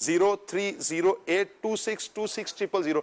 0308262600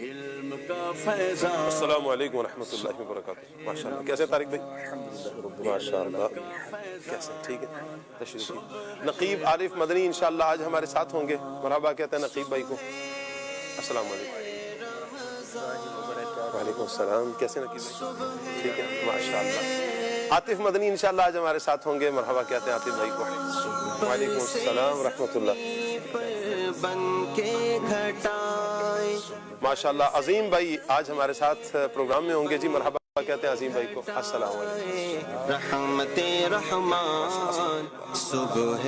علم کا فیضان. السلام علیکم ورحمۃ اللہ وبرکاتہ. ماشاء اللہ. کیسے طارق بھائی؟ ماشاء اللہ. کیسے؟ ٹھیک ہے. تشریف. نقیب عارف مدنی انشاءاللہ آج ہمارے ساتھ ہوں گے. مرحبا کہتے ہیں نقیب بھائی کو. السلام علیکم. وعلیکم السلام. کیسے نقیب بھائی؟ ٹھیک ہے ماشاء اللہ. عاطف مدنی انشاءاللہ آج ہمارے ساتھ ہوں گے. مرحبا کہتے ہیں عاطف بھائی کو. وعلیکم السلام ورحمۃ اللہ. ماشاءاللہ. عظیم بھائی آج ہمارے ساتھ پروگرام میں ہوں گے. جی مرحبا کہتے ہیں عظیم بھائی کو. السلام علیکم. رحمت رحمان صبح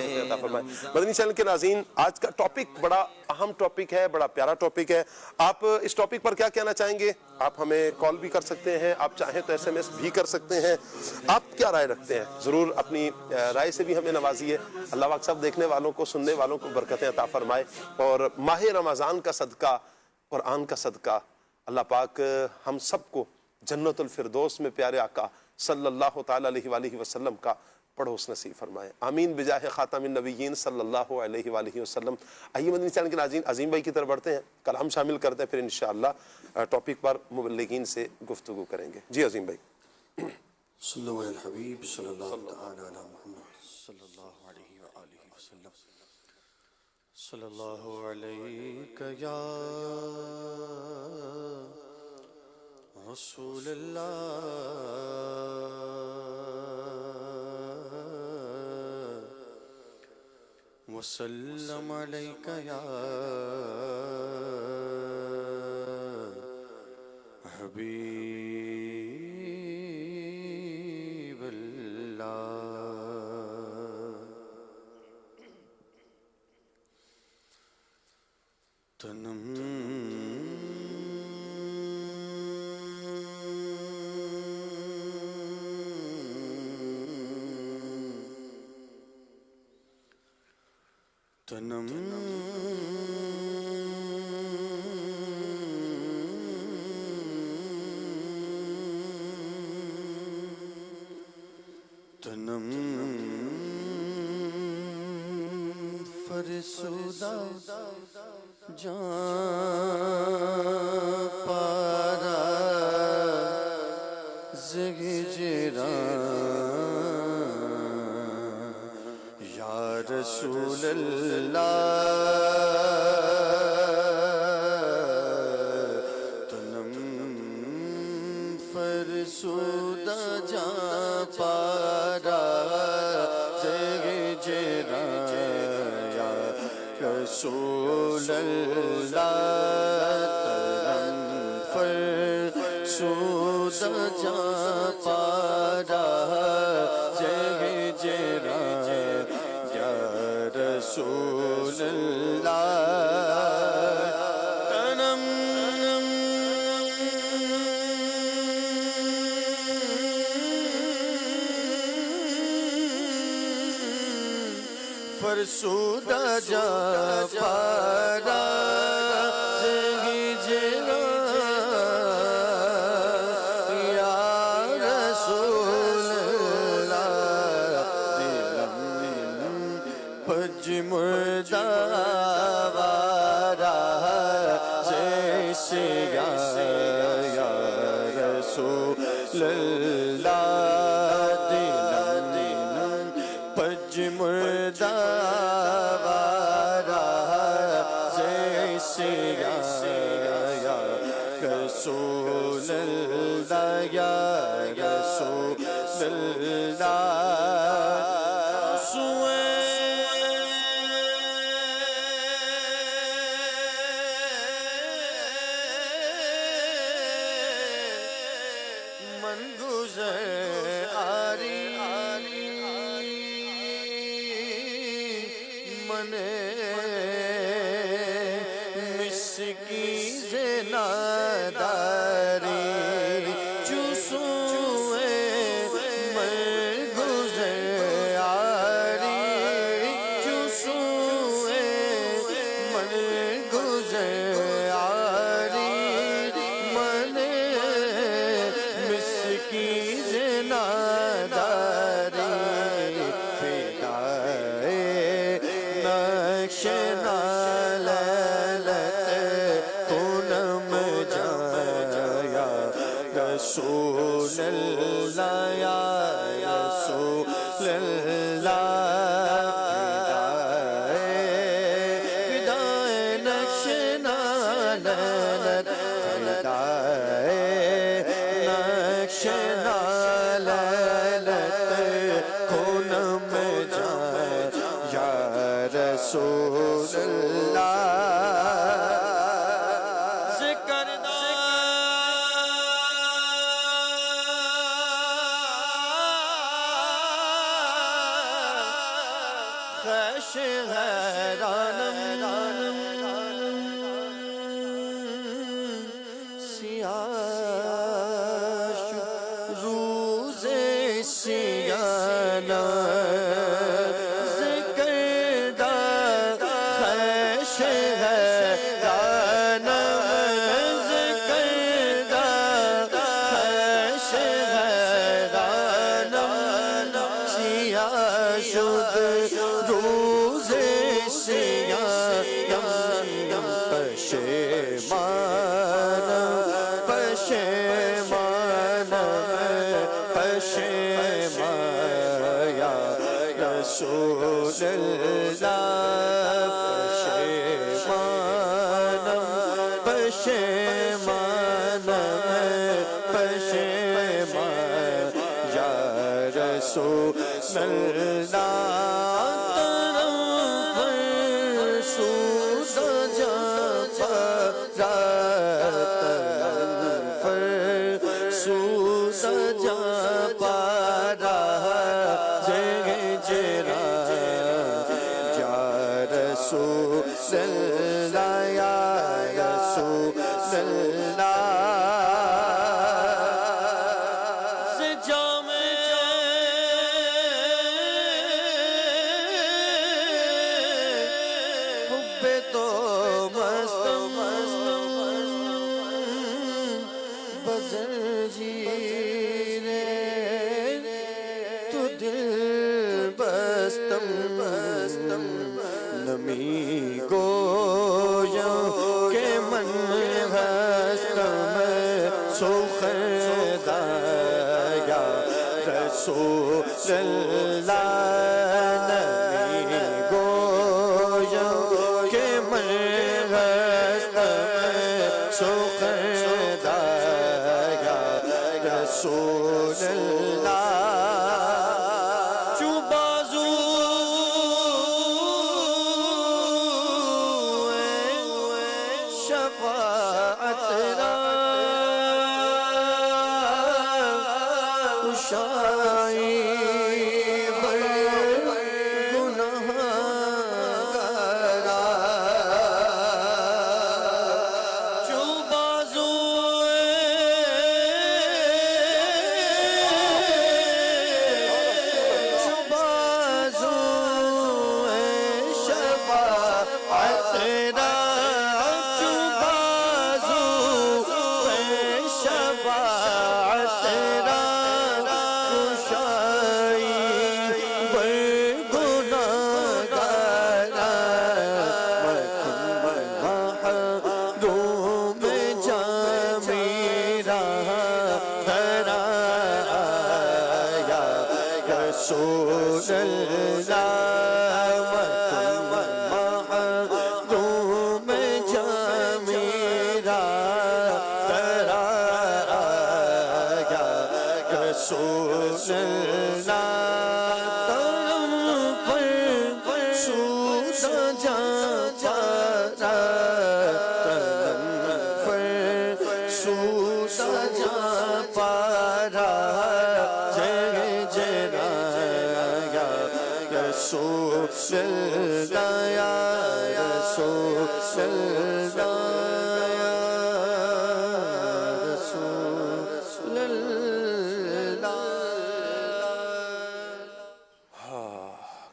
مدنی چینل کے ناظرین، آج کا ٹاپک بڑا اہم ٹاپک ہے، بڑا پیارا ٹاپک ہے. آپ اس ٹاپک پر کیا کہنا چاہیں گے؟ آپ ہمیں کال بھی کر سکتے ہیں، آپ چاہیں تو ایس ایم ایس بھی کر سکتے ہیں. آپ کیا رائے رکھتے ہیں؟ ضرور اپنی رائے سے بھی ہمیں نوازیے. اللہ پاک سب دیکھنے والوں کو، سننے والوں کو برکتیں عطا فرمائے. اور ماہ رمضان کا صدقہ، قرآن کا صدقہ، اللہ پاک ہم سب کو جنت الفردوس میں پیارے آقا صلی اللہ تعالیٰ علیہ وآلہ وسلم کا پڑوس نصیب فرمائے. آمین بجاہ خاتم النبیین صلی اللہ علیہ وآلہ وسلم. آئیے مدنی چینل کے ناظرین عظیم بھائی کی طرف بڑھتے ہیں، کلام شامل کرتے ہیں، پھر انشاءاللہ ٹاپک پر مبلغین سے گفتگو کریں گے. جی عظیم بھائی. صلی اللہ علیہ الحبیب صلی اللہ تعالی علی محمد صلی اللہ علیہ وآلہ وسلم. صلی اللہ علیہ یا رسول اللہ وسلم علیک یا حبیب اللہ. تنم تنم تنم فرسودہ جان پارا زگجران یا رسول اللہ. تنم فرسودہ جان پارا زگجران یا رسول اللہ. تنم فرسودہ جان پارا زگجران یا رسول اللہ. تنم فرسودہ جا پارا زگجران یا رسول اللہ. دلم پج مردہ وارا جیسے یا رسول اللہ. دلم پج مردہ وارا جیسے یا رسول اللہ. یا رسول اللہ. من گزر آری من مسکی زناداری چوسوئے من گزر آری چوسوئے من گزر آری من مسکی زناداری فدائے نقش نالت پونم اللہ یا رسول اللہ فدائے نقش نالت فدائے نقش نالت خونم جان یا رسول اللہ خش حیرانم سیاہ روز سیانا ذکر دا خش حیرانم ذکر دا خش حیرانم سیاہ شد روز سیاہ پشیمان پشیمان پشیمان یا رسول اللہ پشیمان پشیمان پشیمان یا رسول اللہ نمی گویا کہ من ہستم سخدا یا رسول اللہ نمی گویا کہ من ہستم سخدا یا رسول اللہ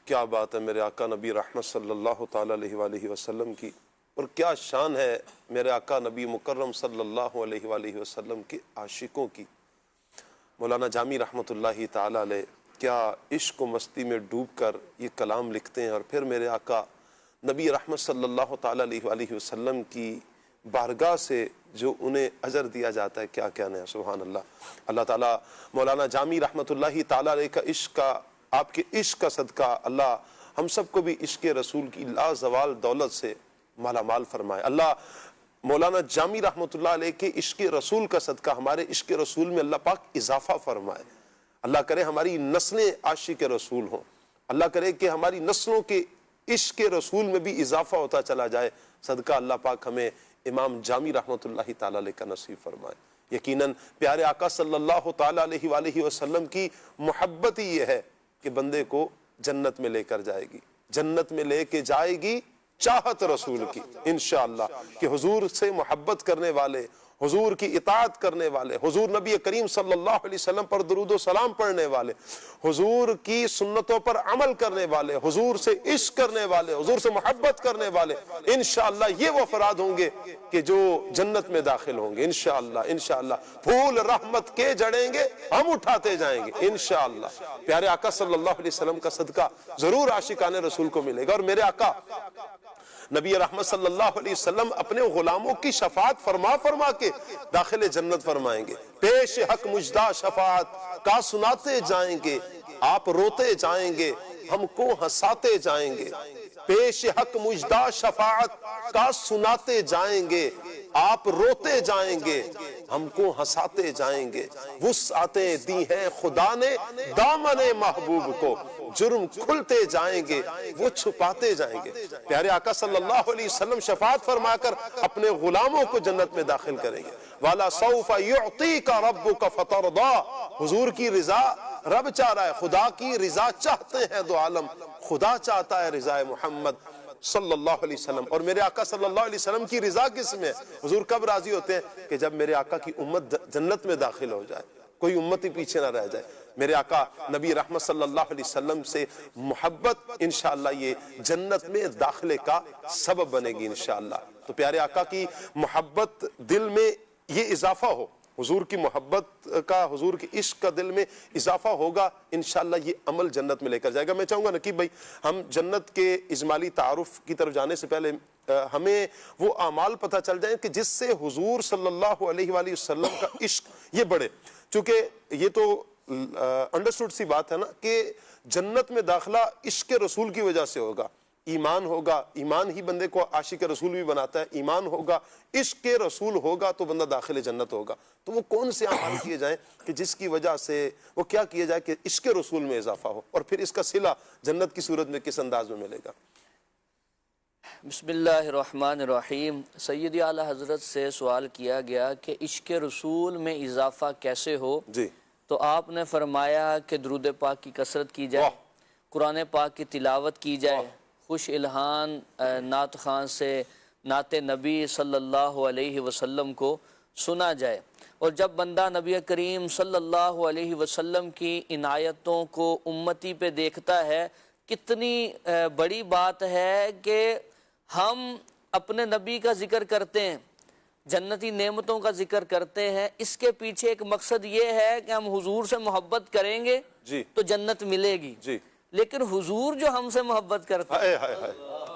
کیا بات ہے میرے آقا نبی رحمت صلی اللہ تعالیٰ علیہ وآلہ وسلم کی، اور کیا شان ہے میرے آقا نبی مکرم صلی اللہ علیہ وآلہ وسلم کے عاشقوں کی۔ مولانا جامی رحمت اللہ تعالیٰ علیہ کیا عشق و مستی میں ڈوب کر یہ کلام لکھتے ہیں، اور پھر میرے آقا نبی رحمت صلی اللہ تعالیٰ علیہ وآلہ وسلم کی بارگاہ سے جو انہیں اجر دیا جاتا ہے کیا کہنا ہے، سبحان اللہ۔ اللہ تعالیٰ مولانا جامی رحمۃ اللہ تعالیٰ علیہ کا عشق کا، آپ کے عشق کا صدقہ اللہ ہم سب کو بھی عشق رسول کی لازوال دولت سے مالا مال فرمائے۔ اللہ مولانا جامی رحمۃ اللہ علیہ کے عشق رسول کا صدقہ ہمارے عشق رسول میں اللہ پاک اضافہ فرمائے۔ اللہ کرے ہماری نسلیں عاشق رسول ہوں، اللہ کرے کہ ہماری نسلوں کے عشق رسول میں بھی اضافہ ہوتا چلا جائے۔ صدقہ اللہ پاک ہمیں امام جامی رحمۃ اللہ تعالی علیہ کا نصیب فرمائے۔ یقیناً پیارے آقا صلی اللہ تعالی علیہ وآلہ وسلم کی محبت ہی یہ ہے کہ بندے کو جنت میں لے کر جائے گی، جنت میں لے کے جائے گی چاہت رسول کی انشاءاللہ، کہ حضور سے محبت کرنے والے، حضور کی اطاعت کرنے والے، حضور نبی کریم صلی اللہ علیہ وسلم پر درود و سلام پڑھنے والے، حضور کی سنتوں پر عمل کرنے والے، حضور سے عشق کرنے والے، حضور سے محبت کرنے والے، انشاءاللہ یہ وہ افراد ہوں گے کہ جو جنت میں داخل ہوں گے انشاءاللہ۔ انشاءاللہ پھول رحمت کے جڑیں گے، ہم اٹھاتے جائیں گے انشاءاللہ۔ پیارے آقا صلی اللہ علیہ وسلم کا صدقہ ضرور عاشقان رسول کو ملے گا۔ اور میرے آقا نبی رحمت صلی اللہ علیہ وسلم اپنے غلاموں کی شفاعت فرما فرما کے داخل جنت فرمائیں گے۔ پیش حق مجدہ شفاعت کا سناتے جائیں گے، آپ روتے جائیں گے، ہم کو ہنساتے جائیں گے۔ پیش حق مجدہ شفاعت کا سناتے جائیں گے، آپ روتے جائیں گے، ہم کو ہنساتے جائیں گے۔ وسعتیں دی ہیں خدا نے دامن محبوب کو، جرم کھلتے جائیں گے، وہ چھپاتے جائیں گے۔ پیارے آقا صلی اللہ علیہ وسلم شفاعت فرما کر اپنے غلاموں کو جنت میں داخل کریں گے۔ وَلَا سَوْفَ يُعْطِيكَ رَبُّكَ فَتَرْضَىٰ، حضور کی رضا رب چاہ رہا ہے، خدا کی رضا چاہتے ہیں دو عالم، خدا چاہتا ہے رضا محمد صلی اللہ علیہ وسلم۔ اور میرے آقا صلی اللہ علیہ وسلم کی رضا کس میں؟ حضور کب راضی ہوتے ہیں؟ کہ جب میرے آقا کی امت جنت میں داخل ہو جائے، کوئی امت ہی پیچھے نہ رہ جائے۔ میرے آقا نبی رحمت صلی اللہ علیہ وسلم سے محبت انشاءاللہ یہ جنت میں داخلے کا سبب بنے گی انشاءاللہ۔ تو پیارے آقا کی محبت دل میں یہ اضافہ ہو، حضور کی محبت کا، حضور کی عشق کا دل میں اضافہ ہوگا انشاءاللہ، یہ عمل جنت میں لے کر جائے گا۔ میں چاہوں گا نقیب بھائی ہم جنت کے اجمالی تعارف کی طرف جانے سے پہلے ہمیں وہ اعمال پتہ چل جائیں کہ جس سے حضور صلی اللہ علیہ وآلہ وسلم کا عشق یہ بڑھے۔ چونکہ یہ تو انڈرسٹوڈ سی بات ہے نا کہ جنت میں داخلہ عشق رسول کی وجہ سے ہوگا، ایمان ہوگا، ایمان ہی بندے کو عاشق رسول بھی بناتا ہے، ایمان ہوگا، عشق رسول ہوگا تو بندہ داخل جنت ہوگا۔ تو وہ کون سے اعمال کیے جائیں کہ جس کی وجہ سے وہ کیا کیا جائے کہ عشق رسول میں اضافہ ہو، اور پھر اس کا صلہ جنت کی صورت میں کس انداز میں ملے گا؟ بسم اللہ الرحمن الرحیم۔ سیدی اعلیٰ حضرت سے سوال کیا گیا کہ عشق رسول میں اضافہ کیسے ہو، جی تو آپ نے فرمایا کہ درود پاک کی کثرت کی جائے، قرآن پاک کی تلاوت کی جائے، خوش الہان نعت خان سے نعت نبی صلی اللہ علیہ وسلم کو سنا جائے۔ اور جب بندہ نبی کریم صلی اللہ علیہ وسلم کی عنایتوں کو امتی پہ دیکھتا ہے، کتنی بڑی بات ہے کہ ہم اپنے نبی کا ذکر کرتے ہیں، جنتی نعمتوں کا ذکر کرتے ہیں، اس کے پیچھے ایک مقصد یہ ہے کہ ہم حضور سے محبت کریں گے جی تو جنت ملے گی۔ جی لیکن حضور جو ہم سے محبت کرتا ہے،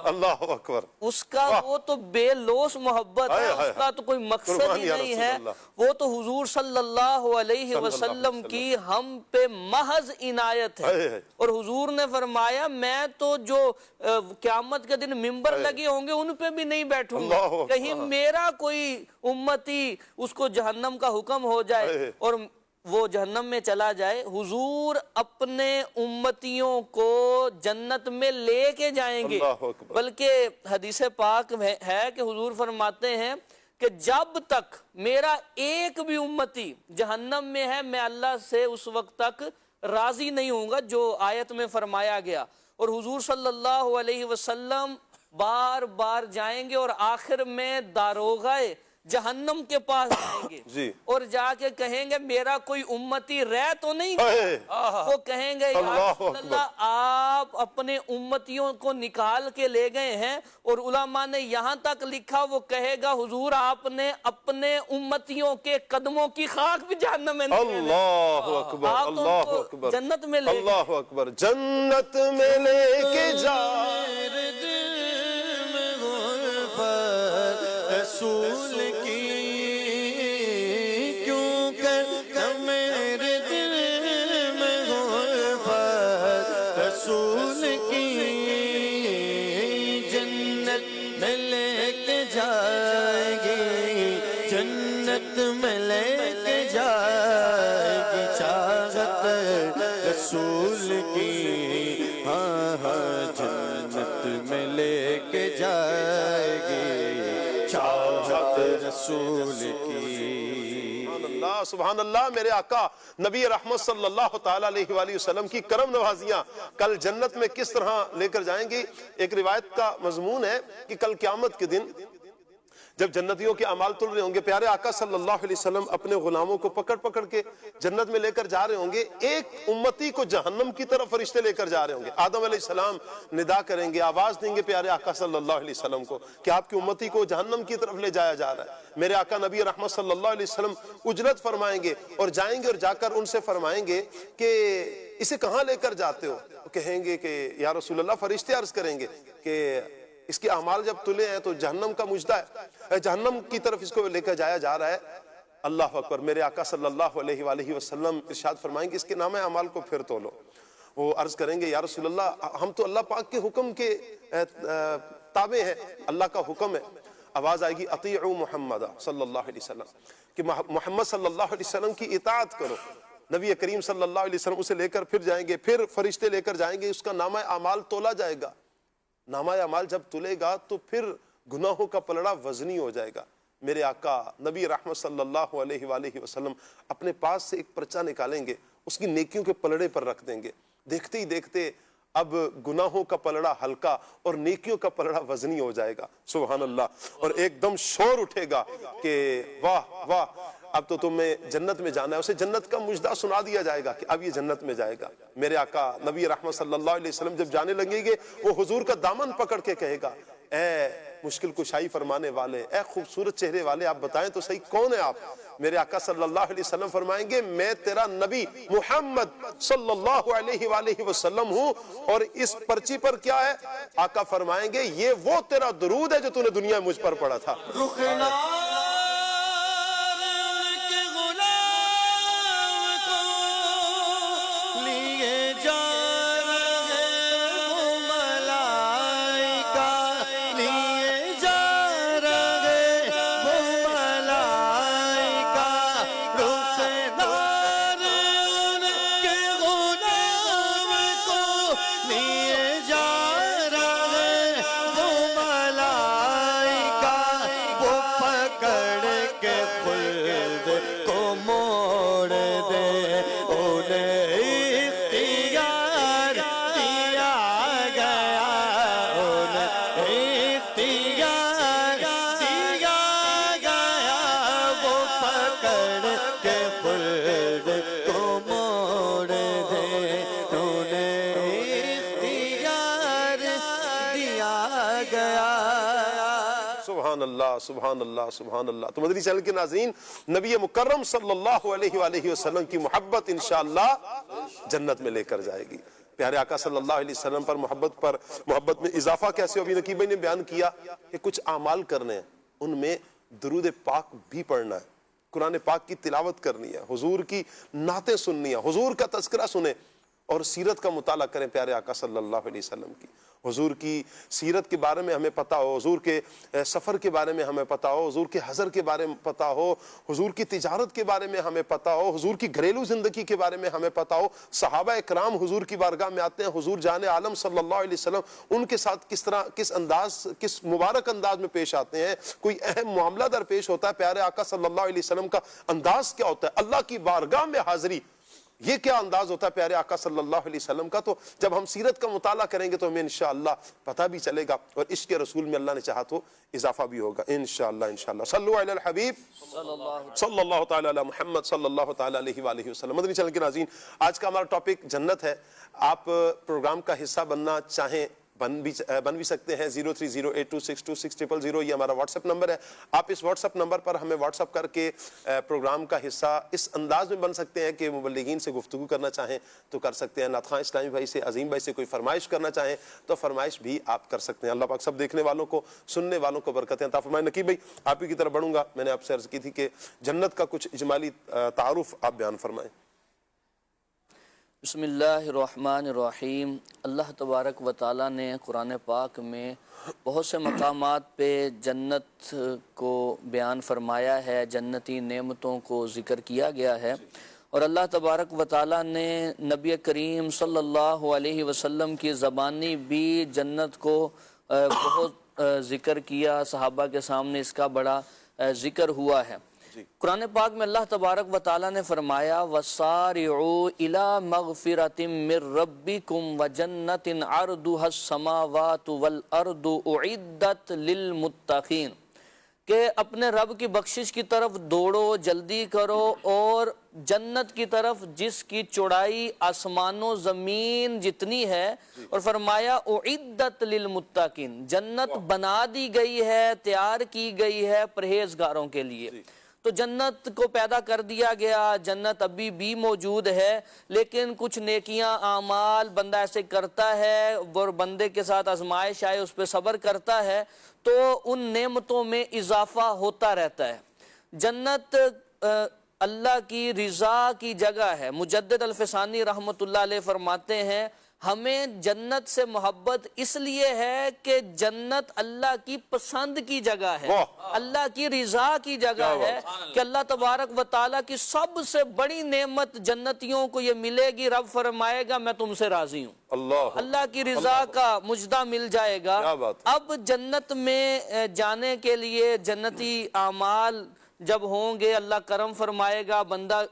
اللہ اکبر، اس کا وہ تو بے لوث محبت ہے، اس کا تو کوئی مقصد ہی نہیں ہے، وہ تو حضور صلی اللہ علیہ وسلم کی ہم پہ محض عنایت ہے۔ اور حضور نے فرمایا میں تو جو قیامت کے دن منبر لگے ہوں گے ان پہ بھی نہیں بیٹھوں گا، کہیں میرا کوئی امتی اس کو جہنم کا حکم ہو جائے اور وہ جہنم میں چلا جائے۔ حضور اپنے امتیوں کو جنت میں لے کے جائیں گے، بلکہ حدیث پاک ہے کہ حضور فرماتے ہیں کہ جب تک میرا ایک بھی امتی جہنم میں ہے میں اللہ سے اس وقت تک راضی نہیں ہوں گا، جو آیت میں فرمایا گیا۔ اور حضور صلی اللہ علیہ وسلم بار بار جائیں گے اور آخر میں داروغہ جہنم کے پاس جائیں گے اور جا کے کہیں گے میرا کوئی امتی رہ تو نہیں گیا، وہ کہیں گے یا رسول اللہ آپ اپنے امتیوں کو نکال کے لے گئے ہیں، اور علماء نے یہاں تک لکھا وہ کہے گا حضور آپ نے اپنے امتیوں کے قدموں کی خاک بھی جہنم میں نہیں، اللہ اکبر، اللہ اکبر، جنت میں لے اللہ اکبر، جنت میں لے کے جا رسول کی کیوں کر میرے دل میں غربت رسول کی جنت میں لے کے جائے گی جنت میں لے کے جائے گی چاہت رسول کی ہاں ہاں جنت میں لے کے جائے گی چاہت رسول کی سبحان اللہ میرے آقا نبی رحمت صلی اللہ تعالیٰ علیہ وآلہ وسلم کی کرم نوازیاں کل جنت میں کس طرح لے کر جائیں گی. ایک روایت کا مضمون ہے کہ کل قیامت کے دن جب جنتیوں کے اعمال تل رہے ہوں گے پیارے آقا صلی اللہ علیہ وسلم اپنے غلاموں کو پکڑ پکڑ کے جنت میں لے کر جا رہے ہوں گے. ایک امتی کو جہنم کی طرف فرشتے لے کر جا رہے ہوں گے. آدم علیہ السلام ندا کریں گے آواز دیں گے پیارے آقا صلی اللہ علیہ وسلم کو کہ آپ کی امتی کو جہنم کی طرف لے جایا جا رہا ہے. میرے آقا نبی رحمت صلی اللہ علیہ وسلم اجرت فرمائیں گے اور جائیں گے اور جا کر ان سے فرمائیں گے کہ اسے کہاں لے کر جاتے ہو. کہیں گے کہ یا رسول اللہ فرشتے عرض کریں گے کہ اس کے اعمال جب تلے ہیں تو جہنم کا مجدہ ہے جہنم کی طرف اس کو لے کر جایا جا رہا ہے. اللہ اکبر. میرے آقا صلی اللہ علیہ وآلہ وسلم ارشاد فرمائیں گے اس کے نام اعمال کو پھر تولو. وہ عرض کریں گے یا رسول اللہ ہم تو اللہ پاک کے حکم کے تابع ہیں اللہ کا حکم ہے. آواز آئے گی اطیعوا محمد صلی اللہ علیہ وسلم کہ محمد صلی اللہ علیہ وسلم کی اطاعت کرو. نبی کریم صلی اللہ علیہ وسلم اسے لے کر پھر جائیں گے پھر فرشتے لے کر جائیں گے اس کا نامہ اعمال تولا جائے گا. نامہ اعمال جب تلے گا تو پھر گناہوں کا پلڑا وزنی ہو جائے گا. میرے آقا نبی رحمت صلی اللہ علیہ وآلہ وسلم اپنے پاس سے ایک پرچہ نکالیں گے اس کی نیکیوں کے پلڑے پر رکھ دیں گے. دیکھتے ہی دیکھتے اب گناہوں کا پلڑا ہلکا اور نیکیوں کا پلڑا وزنی ہو جائے گا. سبحان اللہ. اور ایک دم شور اٹھے گا کہ واہ واہ اب تو تمہیں جنت میں جانا ہے. اسے جنت کا مجدہ سنا دیا جائے گا کہ اب یہ جنت میں جائے گا. میرے آقا نبی رحمت صلی اللہ علیہ وسلم جب جانے لگیں گے وہ حضور کا دامن پکڑ کے کہے گا اے مشکل کشائی فرمانے والے اے خوبصورت چہرے والے آپ بتائیں تو صحیح کون ہے آپ. میرے آقا صلی اللہ علیہ وسلم فرمائیں گے میں تیرا نبی محمد صلی اللہ علیہ وآلہ وسلم ہوں. اور اس پرچی پر کیا ہے آقا فرمائیں گے یہ وہ تیرا درود ہے جو تو نے دنیا میں مجھ پر پڑھا تھا. سبحان اللہ سبحان اللہ. تو مدنی چینل کے ناظرین نبی مکرم صلی اللہ علیہ وآلہ وسلم کی محبت انشاءاللہ جنت میں لے کر جائے گی. پیارے آقا صلی اللہ علیہ وسلم پر محبت میں اضافہ کیسے ہو. ابھی نقیب بھائی نے بیان کیا کہ کچھ اعمال کرنے ہیں ان میں درود پاک بھی پڑھنا ہے قرآن پاک کی تلاوت کرنی ہے حضور کی نعتیں سننی ہے حضور کا تذکرہ سنیں اور سیرت کا مطالعہ کریں پیارے آقا صلی اللہ علیہ وسلم کی. حضور کی سیرت کے بارے میں ہمیں پتہ ہو حضور کے سفر کے بارے میں ہمیں پتہ ہو حضور کے حضر کے بارے میں پتہ ہو حضور کی تجارت کے بارے میں ہمیں پتہ ہو حضور کی گھریلو زندگی کے بارے میں ہمیں پتہ ہو. صحابہ اکرام حضور کی بارگاہ میں آتے ہیں حضور جان عالم صلی اللہ علیہ وسلم ان کے ساتھ کس طرح کس مبارک انداز میں پیش آتے ہیں. کوئی اہم معاملہ درپیش ہوتا ہے پیارے آقا صلی اللہ علیہ وسلم کا انداز کیا ہوتا ہے اللہ کی بارگاہ میں حاضری یہ کیا انداز ہوتا ہے پیارے آقا صلی اللہ علیہ وسلم کا. تو جب ہم سیرت کا مطالعہ کریں گے تو ہمیں انشاءاللہ پتہ بھی چلے گا اور عشق رسول میں اللہ نے چاہا تو اضافہ بھی ہوگا انشاءاللہ انشاءاللہ. صلو علی الحبیب صلی اللہ تعالی علی محمد صلی اللہ تعالی علیہ وآلہ وسلم. مدنی چینل کے ناظرین آج کا ہمارا ٹاپک جنت ہے. آپ پروگرام کا حصہ بننا چاہیں بن بھی سکتے ہیں. 0308262600 یہ ہمارا واٹس ایپ نمبر ہے. آپ اس واٹس ایپ نمبر پر ہمیں واٹس ایپ کر کے پروگرام کا حصہ اس انداز میں بن سکتے ہیں کہ مبلغین سے گفتگو کرنا چاہیں تو کر سکتے ہیں, نعت خواں اسلامی بھائی سے, عظیم بھائی سے کوئی فرمائش کرنا چاہیں تو فرمائش بھی آپ کر سکتے ہیں. اللہ پاک سب دیکھنے والوں کو, سننے والوں کو برکتیں عطا فرمائے. نقیب بھائی آپ ہی کی طرف بڑھوں گا, میں نے آپ سے عرض کی تھی کہ جنت کا کچھ اجمالی تعارف آپ بیان فرمائیں. بسم اللہ الرحمن الرحیم. اللہ تبارک و تعالیٰ نے قرآن پاک میں بہت سے مقامات پہ جنت کو بیان فرمایا ہے, جنتی نعمتوں کو ذکر کیا گیا ہے, اور اللہ تبارک و تعالیٰ نے نبی کریم صلی اللہ علیہ وسلم کی زبانی بھی جنت کو بہت ذکر کیا, صحابہ کے سامنے اس کا بڑا ذکر ہوا ہے. قرآن پاک میں اللہ تبارک و تعالیٰ نے فرمایا وَسَارِعُوا إِلَى مَغْفِرَةٍ مِّن رَبِّكُمْ وَجَنَّةٍ عَرْضُهَا السَّمَاوَاتُ وَالْأَرْضُ أُعِدَّتْ لِلْمُتَّقِينَ, کہ اپنے رب کی بخشش کی طرف دوڑو, جلدی کرو, اور جنت کی طرف جس کی چوڑائی آسمان و زمین جتنی ہے, اور فرمایا اعدت للمتقین, جنت بنا دی گئی ہے, تیار کی گئی ہے پرہیزگاروں کے لیے. تو جنت کو پیدا کر دیا گیا, جنت ابھی بھی موجود ہے, لیکن کچھ نیکیاں اعمال بندہ ایسے کرتا ہے اور بندے کے ساتھ آزمائش آئے اس پہ صبر کرتا ہے تو ان نعمتوں میں اضافہ ہوتا رہتا ہے. جنت اللہ کی رضا کی جگہ ہے. مجدد الفسانی رحمۃ اللہ علیہ فرماتے ہیں ہمیں جنت سے محبت اس لیے ہے کہ جنت اللہ کی پسند کی جگہ ہے, اللہ کی رضا کی جگہ ہے, کہ اللہ تبارک و تعالیٰ کی سب سے بڑی نعمت جنتیوں کو یہ ملے گی. رب فرمائے گا میں تم سے راضی ہوں, اللہ کی رضا کا مجدہ مل جائے گا. اب جنت میں جانے کے لیے جنتی اعمال جب ہوں گے, اللہ کرم فرمائے گا,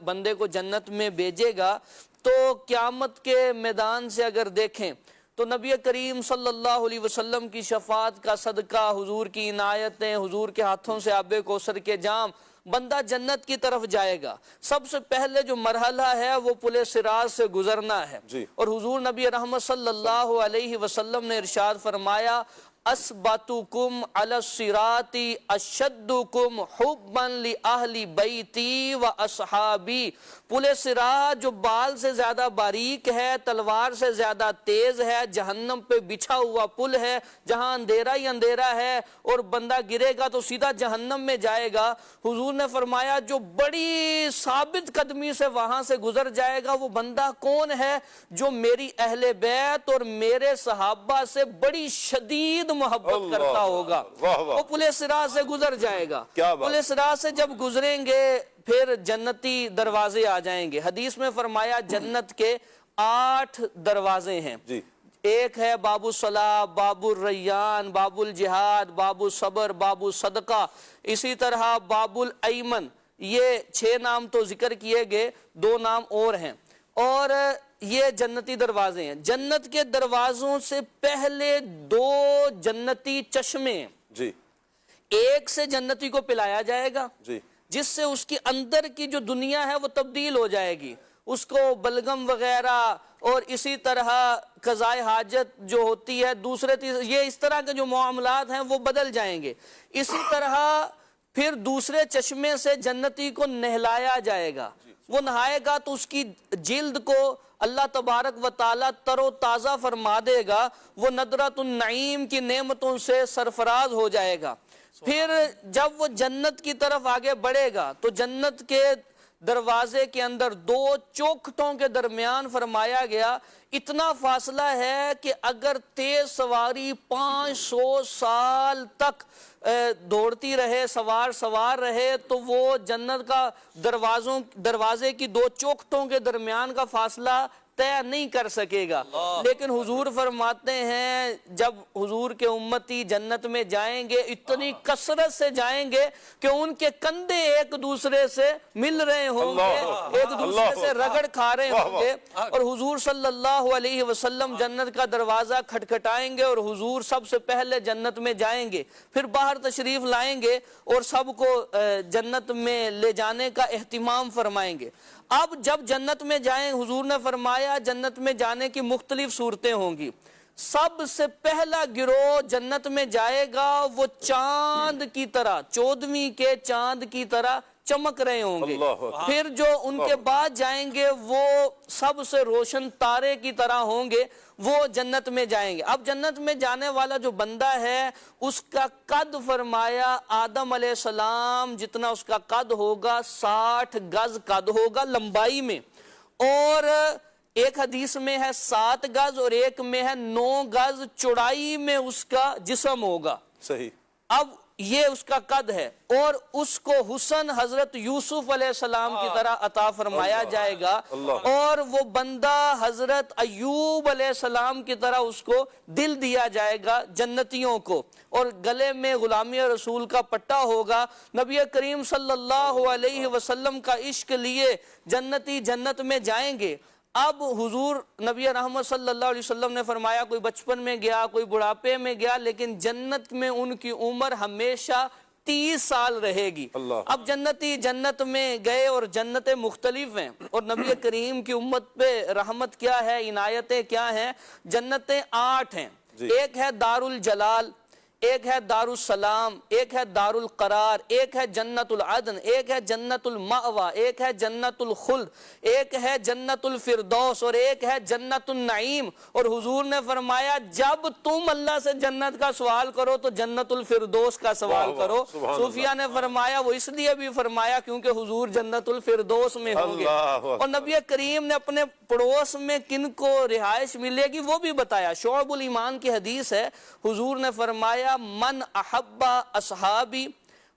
بندے کو جنت میں بھیجے گا. تو قیامت کے میدان سے اگر دیکھیں تو نبی کریم صلی اللہ علیہ وسلم کی شفاعت کا صدقہ, حضور کی عنایتیں, حضور کے ہاتھوں سے آب کوثر کے جام, بندہ جنت کی طرف جائے گا. سب سے پہلے جو مرحلہ ہے وہ پل صراط سے گزرنا ہے. اور حضور نبی رحمت صلی اللہ علیہ وسلم نے ارشاد فرمایا اسباتکم علی الصراط اشدکم حبا لأہل بیتی و اصحابی. پل صراط جو بال سے زیادہ باریک ہے, تلوار سے زیادہ تیز ہے, جہنم پہ بچھا ہوا پل ہے, جہاں اندھیرا ہی اندھیرا ہے اور بندہ گرے گا تو سیدھا جہنم میں جائے گا. حضور نے فرمایا جو بڑی ثابت قدمی سے وہاں سے گزر جائے گا وہ بندہ کون ہے؟ جو میری اہل بیت اور میرے صحابہ سے بڑی شدید محبت کرتا ہوگا, وہ پل صراط سے گزر جائے گا. پل صراط سے جب گزریں گے پھر جنتی دروازے آ جائیں گے. حدیث میں فرمایا جنت کے 8 دروازے ہیں. ایک ہے باب الصلاح, باب الریان, باب الجہاد, باب الصبر, باب الصدقہ, اسی طرح باب الایمن. یہ 6 نام تو ذکر کیے گئے, 2 نام اور ہیں, اور یہ جنتی دروازے ہیں. جنت کے دروازوں سے پہلے 2 جنتی چشمے ہیں. ایک سے جنتی کو پلایا جائے گا جس سے اس کی اندر کی جو دنیا ہے وہ تبدیل ہو جائے گی, اس کو بلغم وغیرہ اور اسی طرح قضاء حاجت جو ہوتی ہے, دوسرے یہ اس طرح کے جو معاملات ہیں وہ بدل جائیں گے. اسی طرح پھر دوسرے چشمے سے جنتی کو نہلایا جائے گا. وہ نہائے گا تو اس کی جلد کو اللہ تبارک و تعالیٰ تر و تازہ فرما دے گا, وہ ندرۃ النعیم کی نعمتوں سے سرفراز ہو جائے گا. پھر جب وہ جنت کی طرف آگے بڑھے گا تو جنت کے دروازے کے اندر 2 چوکھٹوں کے درمیان فرمایا گیا اتنا فاصلہ ہے کہ اگر تیز سواری 500 سال تک دوڑتی رہے, سوار رہے, تو وہ جنت کا دروازے کی 2 چوکھٹوں کے درمیان کا فاصلہ طے نہیں کر سکے گا. لیکن حضور فرماتے ہیں جب حضور کے امتی جنت میں جائیں گے اتنی کثرت سے جائیں گے کہ ان کے کندھے ایک دوسرے سے مل رہے ہوں گے, ایک دوسرے سے رگڑ کھا رہے ہوں گے. اور حضور صلی اللہ علیہ وسلم جنت کا دروازہ کھٹکھٹائیں گے اور حضور سب سے پہلے جنت میں جائیں گے, پھر باہر تشریف لائیں گے اور سب کو جنت میں لے جانے کا اہتمام فرمائیں گے. اب جب جنت میں جائیں, حضور نے فرمایا جنت میں جانے کی مختلف صورتیں ہوں گی. سب سے پہلا گروہ جنت میں جائے گا وہ چاند کی طرح، 14ویں کے چاند کی طرح چمک رہے ہوں گے. پھر جو ان کے بعد جائیں گے وہ سب سے روشن تارے کی طرح ہوں گے، وہ جنت میں جائیں گے. اب جنت میں جانے والا جو بندہ ہے اس کا قد فرمایا آدم علیہ السلام جتنا اس کا قد ہوگا، 60 گز قد ہوگا لمبائی میں، اور ایک حدیث میں ہے 7 گز اور ایک میں ہے 9 گز چوڑائی میں اس کا جسم ہوگا. صحیح. اب یہ اس کا قد ہے، اور اس کو حسن حضرت یوسف علیہ السلام کی طرح عطا فرمایا جائے گا، اور وہ بندہ حضرت ایوب علیہ السلام کی طرح اس کو دل دیا جائے گا جنتیوں کو، اور گلے میں غلامی رسول کا پٹا ہوگا. نبی کریم صلی اللہ علیہ وسلم کا عشق لیے جنتی جنت میں جائیں گے. اب حضور نبی رحمت صلی اللہ علیہ وسلم نے فرمایا کوئی بچپن میں گیا، کوئی بڑھاپے میں گیا، لیکن جنت میں ان کی عمر ہمیشہ 30 سال رہے گی. اب جنتی جنت میں گئے اور جنتیں مختلف ہیں، اور نبی کریم کی امت پہ رحمت کیا ہے، عنایتیں کیا ہیں. جنتیں 8 ہیں. ایک ہے دار الجلال، ایک ہے دار السلام، ایک ہے دار القرار، ایک ہے جنت العدن، ایک ہے جنت المأوى، ایک ہے جنت الخلد، ایک ہے جنت الفردوس، اور ایک ہے جنت النعیم. اور حضور نے فرمایا جب تم اللہ سے جنت کا سوال کرو تو جنت الفردوس کا سوال کرو. صوفیہ نے فرمایا وہ اس لیے بھی فرمایا کیونکہ حضور جنت الفردوس میں ہوں گے. اور نبی کریم نے اپنے پڑوس میں کن کو رہائش ملے گی وہ بھی بتایا. شعب الایمان کی حدیث ہے، حضور نے فرمایا من احب اصحابی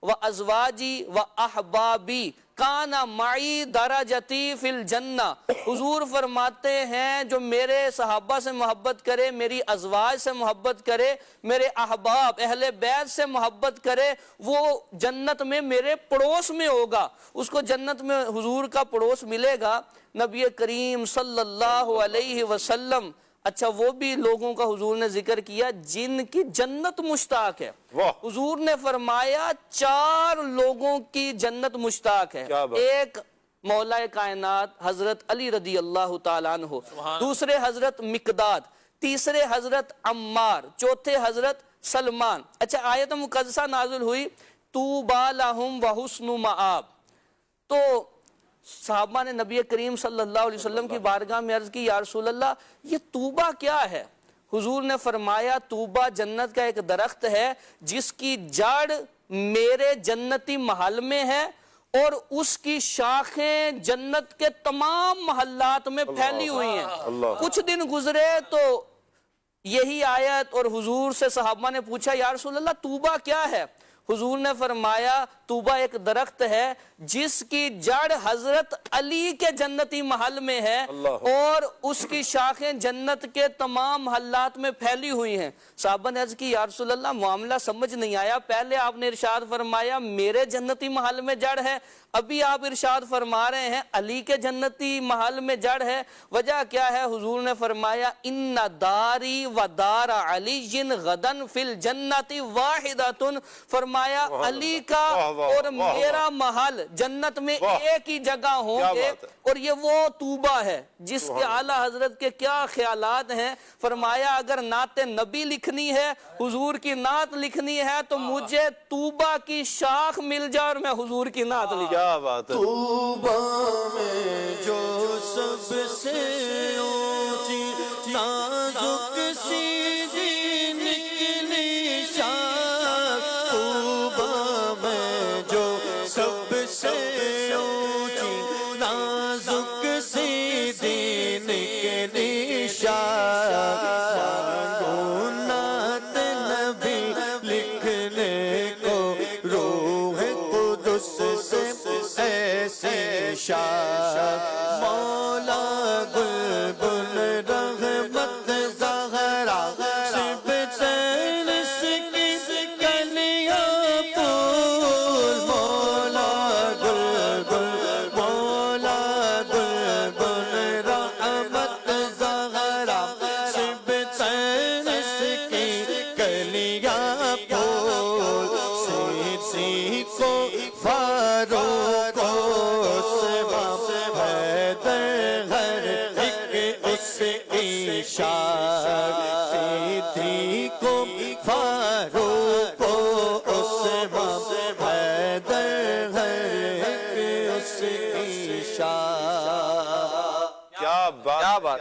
و ازواجی و احبابی کانا معی درجتی فی الجنہ. حضور فرماتے ہیں جو میرے صحابہ سے محبت کرے، میری ازواج سے محبت کرے، میرے احباب اہل بیت سے محبت کرے، وہ جنت میں میرے پڑوس میں ہوگا، اس کو جنت میں حضور کا پڑوس ملے گا. نبی کریم صلی اللہ علیہ وسلم، اچھا وہ بھی لوگوں کا حضور نے ذکر کیا جن کی جنت مشتاق ہے. حضور نے فرمایا 4 لوگوں کی جنت مشتاق ہے. ایک مولا کائنات حضرت علی رضی اللہ تعالیٰ عنہ، دوسرے حضرت مقداد، تیسرے حضرت عمار، چوتھے حضرت سلمان. اچھا آیت مقدسہ نازل ہوئی طوبی لہم وحسن مآب. تو صحابہ نے نبی کریم صلی اللہ علیہ وسلم کی بارگاہ میں عرض کی یا رسول اللہ یہ طوبہ کیا ہے؟ حضور نے فرمایا طوبہ جنت کا ایک درخت ہے جس کی جڑ میرے جنتی محل میں ہے، اور اس کی شاخیں جنت کے تمام محلات میں پھیلی ہوئی ہیں. کچھ دن گزرے تو یہی آیت، اور حضور سے صحابہ نے پوچھا یا رسول اللہ طوبہ کیا ہے؟ حضور نے فرمایا طوبہ ایک درخت ہے جس کی جڑ حضرت علی کے جنتی محل میں ہے، اور اس کی شاخیں جنت کے تمام محلات میں پھیلی ہوئی ہیں. صحابہ نے عرض کی یا رسول اللہ معاملہ سمجھ نہیں آیا، پہلے آپ نے ارشاد فرمایا میرے جنتی محل میں جڑ ہے، ابھی آپ ارشاد فرما رہے ہیں علی کے جنتی محل میں جڑ ہے. وجہ کیا ہے؟ حضور نے فرمایا ان داری و دار علی غدن فی الجنت واحدۃ. فرمایا علی کا اور میرا محل جنت میں ایک ہی جگہ ہوں گے، اور یہ وہ طوبہ ہے جس کے اعلیٰ حضرت کے کیا خیالات ہیں. فرمایا اگر نعت نبی لکھنی ہے، حضور کی نعت لکھنی ہے تو مجھے طوبہ کی شاخ مل جائے اور میں حضور کی نعت لکھوں. کیا بات ہے. طوبہ میں جو سب سے اونچی نازک سی نکلی شاخ، طوبہ میں جو سب سے اونچی نازک سی نکلی شاخ، مانگو نعت نبی لکھنے کو روح قدس سے ایسی شاخ، مولا گل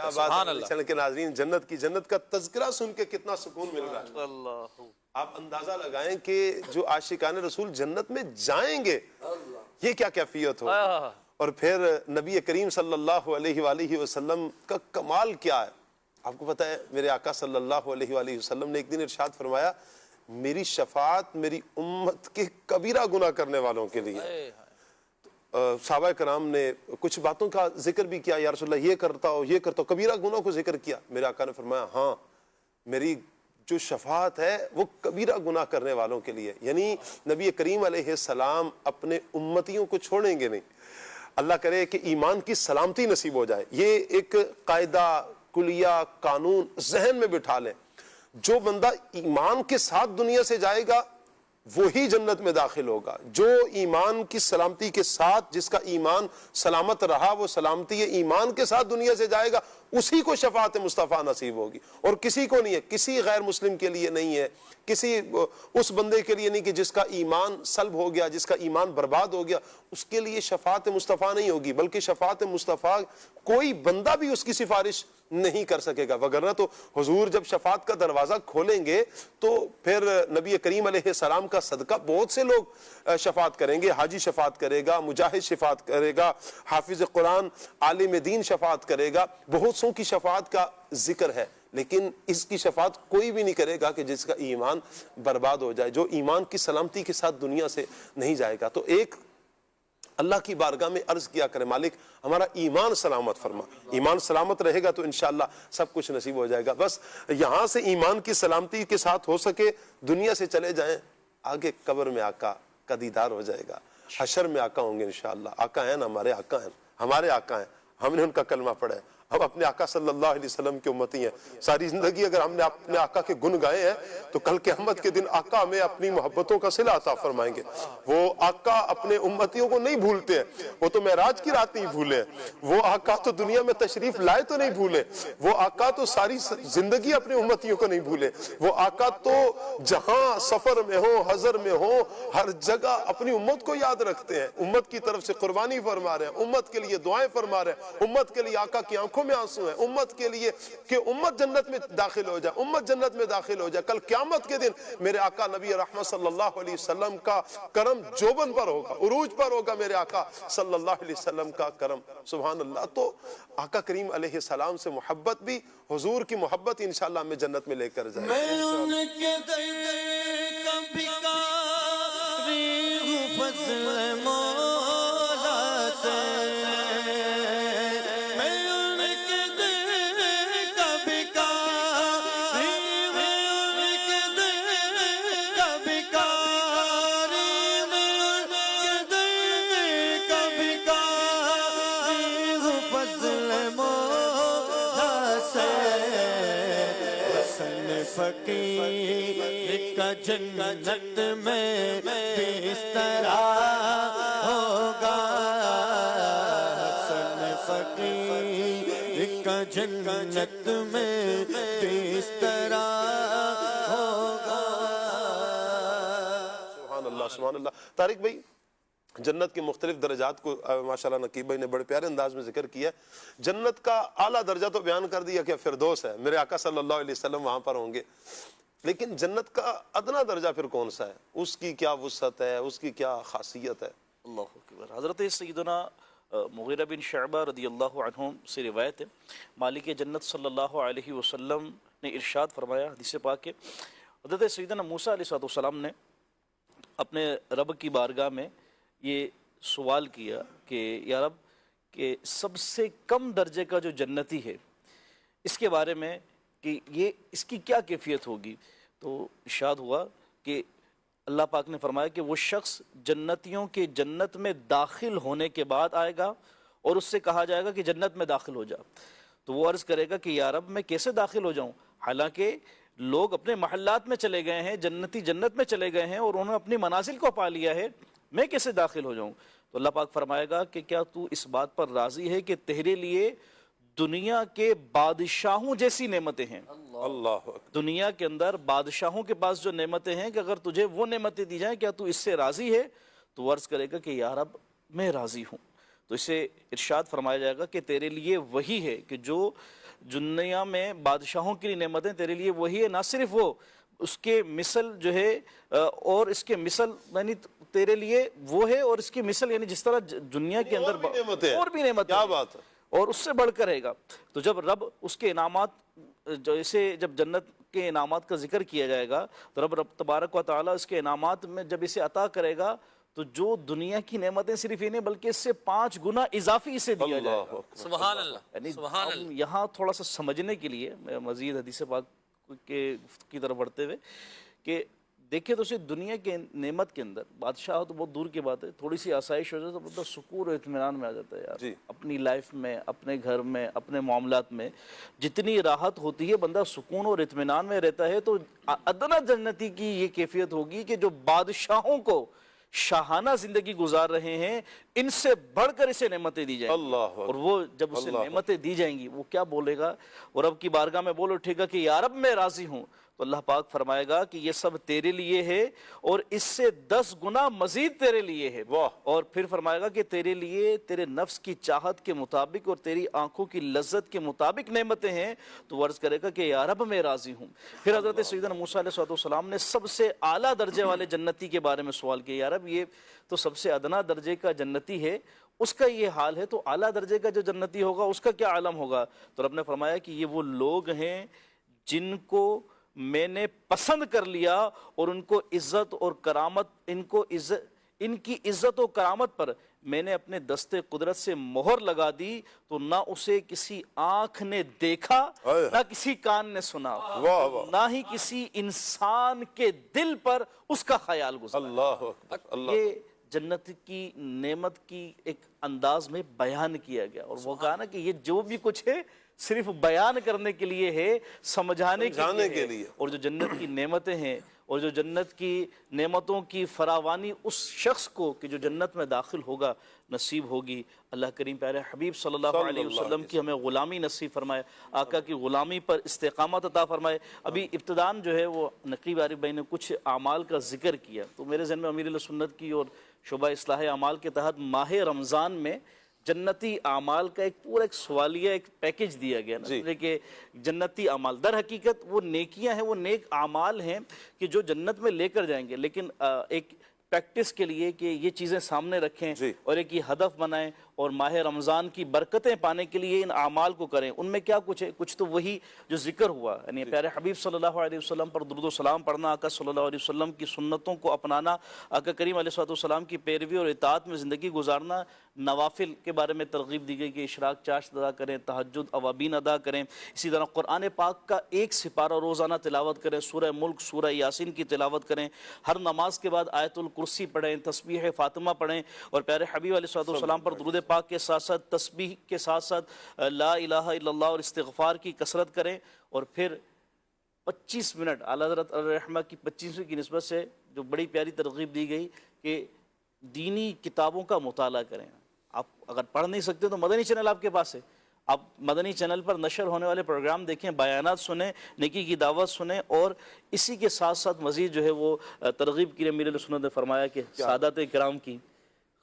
کیا بات ہے چل کے ناظرین، جنت کا تذکرہ سن کے کتنا سکون مل رہا ہے. اللہ، آپ اندازہ لگائیں کہ جو عاشقان رسول جنت میں جائیں گے یہ کیا کیفیت ہو. اور پھر نبی کریم صلی اللہ علیہ وآلہ وسلم کا کمال کیا ہے. آپ کو پتہ ہے میرے آقا صلی اللہ علیہ وآلہ وسلم نے ایک دن ارشاد فرمایا میری شفاعت میری امت کے کبیرہ گناہ کرنے والوں کے لیے. صحابہ کرام نے کچھ باتوں کا ذکر بھی کیا، یا رسول اللہ یہ کرتا ہو یہ کرتا ہو، کبیرہ گناہ کو ذکر کیا. میرے آقا نے فرمایا ہاں میری جو شفاعت ہے وہ کبیرہ گناہ کرنے والوں کے لیے. یعنی نبی کریم علیہ السلام اپنے امتیوں کو چھوڑیں گے نہیں. اللہ کرے کہ ایمان کی سلامتی نصیب ہو جائے. یہ ایک قاعدہ کلیہ قانون ذہن میں بٹھا لیں، جو بندہ ایمان کے ساتھ دنیا سے جائے گا وہی جنت میں داخل ہوگا. جو ایمان کی سلامتی کے ساتھ، جس کا ایمان سلامت رہا، وہ سلامتی ایمان کے ساتھ دنیا سے جائے گا، اسی کو شفاعت مصطفیٰ نصیب ہوگی. اور کسی کو نہیں ہے، کسی غیر مسلم کے لیے نہیں ہے، کسی اس بندے کے لیے نہیں کہ جس کا ایمان سلب ہو گیا، جس کا ایمان برباد ہو گیا، اس کے لیے شفاعت مصطفیٰ نہیں ہوگی. بلکہ شفاعت مصطفیٰ کوئی بندہ بھی اس کی سفارش نہیں کر سکے گا. وگرنہ تو حضور جب شفاعت کا دروازہ کھولیں گے تو پھر نبی کریم علیہ السلام کا صدقہ بہت سے لوگ شفاعت کریں گے. حاجی شفاعت کرے گا، مجاہد شفاعت کرے گا، حافظ قرآن عالم دین شفاعت کرے گا. بہت سو کی شفاعت کا ذکر ہے، لیکن اس کی شفاعت کوئی بھی نہیں کرے گا کہ جس کا ایمان برباد ہو جائے، جو ایمان کی سلامتی کے ساتھ دنیا سے نہیں جائے گا. تو ایک اللہ کی بارگاہ میں عرض کیا کرے مالک ہمارا ایمان سلامت فرما. ایمان سلامت رہے گا تو انشاءاللہ سب کچھ نصیب ہو جائے گا. بس یہاں سے ایمان کی سلامتی کے ساتھ ہو سکے دنیا سے چلے جائیں، آگے قبر میں آقا کا دیدار ہو جائے گا، حشر میں آقا ہوں گے انشاءاللہ. آقا ہیں نا، ہمارے آقا ہیں، ہمارے آقا ہیں، ہم نے ان کا کلمہ پڑھا ہے، ہم اپنے آقا صلی اللہ علیہ وسلم کے امتی ہیں. ساری زندگی اگر ہم نے اپنے آقا کے گن گائے ہیں تو کل قیامت کے دن آقا ہمیں اپنی محبتوں کا صلہ عطا فرمائیں گے. وہ آقا اپنے امتیوں کو نہیں بھولتے ہیں، وہ تو معراج کی رات نہیں بھولے، وہ آقا تو دنیا میں تشریف لائے تو نہیں بھولے، وہ آقا تو ساری زندگی اپنے امتیوں کو نہیں بھولے. وہ آقا تو جہاں سفر میں ہو، حضر میں ہو، ہر جگہ اپنی امت کو یاد رکھتے ہیں، امت کی طرف سے قربانی فرما رہے ہیں، امت کے لیے دعائیں فرما رہے ہیں، امت کے لیے آقا کی آنکھوں میں آنسو ہیں، امت کے لیے کہ امت جنت میں داخل ہو جائے، امت جنت میں داخل ہو جائے. کل قیامت کے دن میرے آقا نبی رحمت صلی اللہ علیہ وسلم کا کرم جوبن پر ہوگا، عروج پر ہوگا میرے آقا صلی اللہ علیہ وسلم کا کرم. سبحان اللہ. تو آقا کریم علیہ السلام سے محبت بھی، حضور کی محبت انشاءاللہ ہمیں جنت میں لے کر جائے. میں ان کے در کا بھکاری ہوں فضل مولا سے، فقیر کا جنت میں بستر ہوگا، حسن فقیر کا جنت میں بستر ہوگا. سبحان اللہ سبحان اللہ. طارق بھائی جنت کے مختلف درجات کو ماشاءاللہ نقیب بھائی نے بڑے پیارے انداز میں ذکر کیا. جنت کا اعلیٰ درجہ تو بیان کر دیا کہ فردوس ہے، میرے آقا صلی اللہ علیہ وسلم وہاں پر ہوں گے، لیکن جنت کا ادنا درجہ پھر کون سا ہے؟ اس کی کیا وسعت ہے، اس کی کیا خاصیت ہے؟ اللہ اکبر. حضرت سیدنا مغیرہ بن شعبہ رضی اللہ عنہم سے روایت ہے، مالک جنت صلی اللہ علیہ وسلم نے ارشاد فرمایا حدیث پاک کے، حضرت سیدنا موسیٰ علیہ السلام نے اپنے رب کی بارگاہ میں یہ سوال کیا کہ یا رب کہ سب سے کم درجے کا جو جنتی ہے اس کے بارے میں کہ یہ اس کی کیا کیفیت ہوگی. تو ارشاد ہوا کہ اللہ پاک نے فرمایا کہ وہ شخص جنتیوں کے جنت میں داخل ہونے کے بعد آئے گا اور اس سے کہا جائے گا کہ جنت میں داخل ہو جا. تو وہ عرض کرے گا کہ یا رب میں کیسے داخل ہو جاؤں، حالانکہ لوگ اپنے محلات میں چلے گئے ہیں، جنتی جنت میں چلے گئے ہیں اور انہوں نے اپنی منازل کو پا لیا ہے، میں کیسے داخل ہو جاؤں. تو اللہ پاک فرمائے گا کہ کیا تو اس بات پر راضی ہے کہ تیرے لیے دنیا کے بادشاہوں جیسی نعمتیں ہیں. اللہ دنیا کے اندر بادشاہوں کے پاس جو نعمتیں ہیں کہ اگر تجھے وہ نعمتیں دی جائیں کیا تو اس سے راضی ہے؟ تو عرض کرے گا کہ یا رب میں راضی ہوں. تو اسے ارشاد فرمایا جائے گا کہ تیرے لیے وہی ہے کہ جو دنیا میں بادشاہوں کی نعمتیں تیرے لیے وہی ہے، نہ صرف وہ، اس کے مثل جو ہے اور اس کے مثل یعنی تیرے لیے وہ ہے، اور اس کی مثل یعنی جس طرح دنیا کے اندر اور بھی نعمتیں، کیا بات ہے، اور اس سے بڑھ کر رہے گا. تو جب رب اس کے انعامات، جیسے جب جنت کے انعامات کا ذکر کیا جائے گا تو رب تبارک و تعالیٰ اس کے انعامات میں جب اسے عطا کرے گا تو جو دنیا کی نعمتیں صرف ہی نہیں بلکہ اس سے 5 گنا اضافی اسے دیا جائے گا. سبحان اللہ، یعنی سبحان ہم یہاں تھوڑا سا سمجھنے کے لیے مزید حدیث پاک کی طرف بڑھتے ہوئے کہ دیکھیں تو صرف دنیا کے نعمت کے اندر بادشاہ تو بہت دور کی بات ہے، تھوڑی سی آسائش ہو جائے تو بندہ سکون و اطمینان میں آ جاتا ہے یار. اپنی لائف میں، اپنے گھر میں، اپنے معاملات میں جتنی راحت ہوتی ہے بندہ سکون اور اطمینان میں رہتا ہے. تو ادنا جنتی کی یہ کیفیت ہوگی کہ جو بادشاہوں کو شاہانہ زندگی گزار رہے ہیں ان سے بڑھ کر اسے نعمتیں دی جائیں گی. اور وہ جب اسے نعمتیں دی جائیں گی وہ کیا بولے گا؟ اور رب کی بارگاہ میں بول اٹھے گا کہ یا رب میں راضی ہوں. تو اللہ پاک فرمائے گا کہ یہ سب تیرے لیے ہے اور اس سے 10 گنا مزید تیرے لیے ہے. اور پھر فرمائے گا کہ تیرے لیے تیرے نفس کی چاہت کے مطابق اور تیری آنکھوں کی لذت کے مطابق نعمتیں ہیں. تو عرض کرے گا کہ یا رب میں راضی ہوں. پھر حضرت سیدنا موسیٰ علیہ السلام نے سب سے اعلیٰ درجے والے جنتی کے بارے میں سوال کیا، یا رب یہ تو سب سے ادنا درجے کا جنتی ہے، اس کا یہ حال ہے، تو اعلیٰ درجے کا جو جنتی ہوگا اس کا کیا عالم ہوگا؟ تو رب نے فرمایا کہ یہ وہ لوگ ہیں جن کو میں نے پسند کر لیا اور ان کو عزت اور کرامت، ان کی عزت و کرامت پر میں نے اپنے دستے قدرت سے مہر لگا دی. تو نہ اسے کسی آنکھ نے دیکھا، نہ کسی کان نے سنا، نہ ہی کسی انسان کے دل پر اس کا خیال گزرا. یہ جنت کی نعمت کی ایک انداز میں بیان کیا گیا. اور وہ کہا نا کہ یہ جو بھی کچھ ہے صرف بیان کرنے کے لیے ہے، سمجھانے کے لیے. اور جو جنت کی نعمتیں ہیں اور جو جنت کی نعمتوں کی فراوانی اس شخص کو کہ جو جنت میں داخل ہوگا نصیب ہوگی. اللہ کریم پیارے حبیب صلی اللہ علیہ وسلم کی ہمیں غلامی نصیب فرمائے، آقا کی غلامی پر استقامت عطا فرمائے. ابھی ابتدان جو ہے وہ نقیب عارف بھائی نے کچھ اعمال کا ذکر کیا تو میرے ذہن میں امیر اہل سنت کی اور شعبہ اصلاح اعمال کے تحت ماہ رمضان میں جنتی اعمال کا ایک پورا ایک سوالیہ ایک پیکج دیا گیا نا کہ جنتی اعمال در حقیقت وہ نیکیاں ہیں، وہ نیک اعمال ہیں کہ جو جنت میں لے کر جائیں گے. لیکن ایک پریکٹس کے لیے کہ یہ چیزیں سامنے رکھیں اور ایک یہ ہدف بنائیں اور ماہ رمضان کی برکتیں پانے کے لیے ان اعمال کو کریں. ان میں کیا کچھ ہے؟ کچھ تو وہی جو ذکر ہوا، یعنی پیارے حبیب صلی اللہ علیہ وسلم پر درود و سلام پڑھنا، آقا صلی اللہ علیہ وسلم کی سنتوں کو اپنانا، آقا کریم علیہ السلام کی پیروی اور اطاعت میں زندگی گزارنا. نوافل کے بارے میں ترغیب دی گئی کہ اشراق چاشت ادا کریں، تہجد اوابین ادا کریں. اسی طرح قرآن پاک کا ایک سپارہ روزانہ تلاوت کریں، سورہ ملک، سورہ یاسین کی تلاوت کریں. ہر نماز کے بعد آیت الکرسی پڑھیں، تسبیح فاطمہ پڑھیں. اور پیارے حبیب علیہ السلام پر درود پاک کے ساتھ ساتھ تسبیح کے ساتھ ساتھ لا الہ الا اللہ اور استغفار کی کثرت کریں. اور پھر 25 منٹ اعلیٰ حضرت الرحمہ کی 25ویں کی نسبت سے جو بڑی پیاری ترغیب دی گئی کہ دینی کتابوں کا مطالعہ کریں. آپ اگر پڑھ نہیں سکتے تو مدنی چینل آپ کے پاس ہے، آپ مدنی چینل پر نشر ہونے والے پروگرام دیکھیں، بیانات سنیں، نیکی کی دعوت سنیں. اور اسی کے ساتھ ساتھ مزید جو ہے وہ ترغیب کی امیر علیہ سنت نے فرمایا کہ سادات کرام کی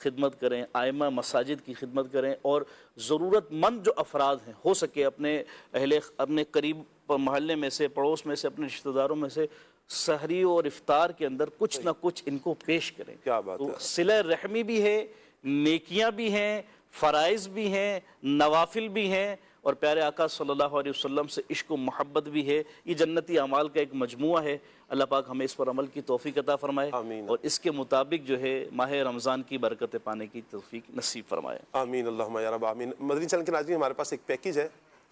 خدمت کریں، آئمہ مساجد کی خدمت کریں، اور ضرورت مند جو افراد ہیں ہو سکے اپنے قریب محلے میں سے، پڑوس میں سے، اپنے رشتہ داروں میں سے سحری اور افطار کے اندر کچھ نہ کچھ ان کو پیش کریں. تو صلہ رحمی بھی ہے، نیکیاں بھی ہیں، فرائض بھی ہیں، نوافل بھی ہیں، اور پیارے آقا صلی اللہ علیہ وسلم سے عشق و محبت بھی ہے. یہ جنتی اعمال کا ایک مجموعہ ہے. اللہ پاک ہمیں اس پر عمل کی توفیق عطا فرمائے اور اس کے مطابق جو ہے ماہ رمضان کی برکتیں پانے کی توفیق نصیب فرمائے. آمین اللہم یا رب آمین. مدنی چینل کے ناظرین ہمارے پاس ایک پیکیج ہے،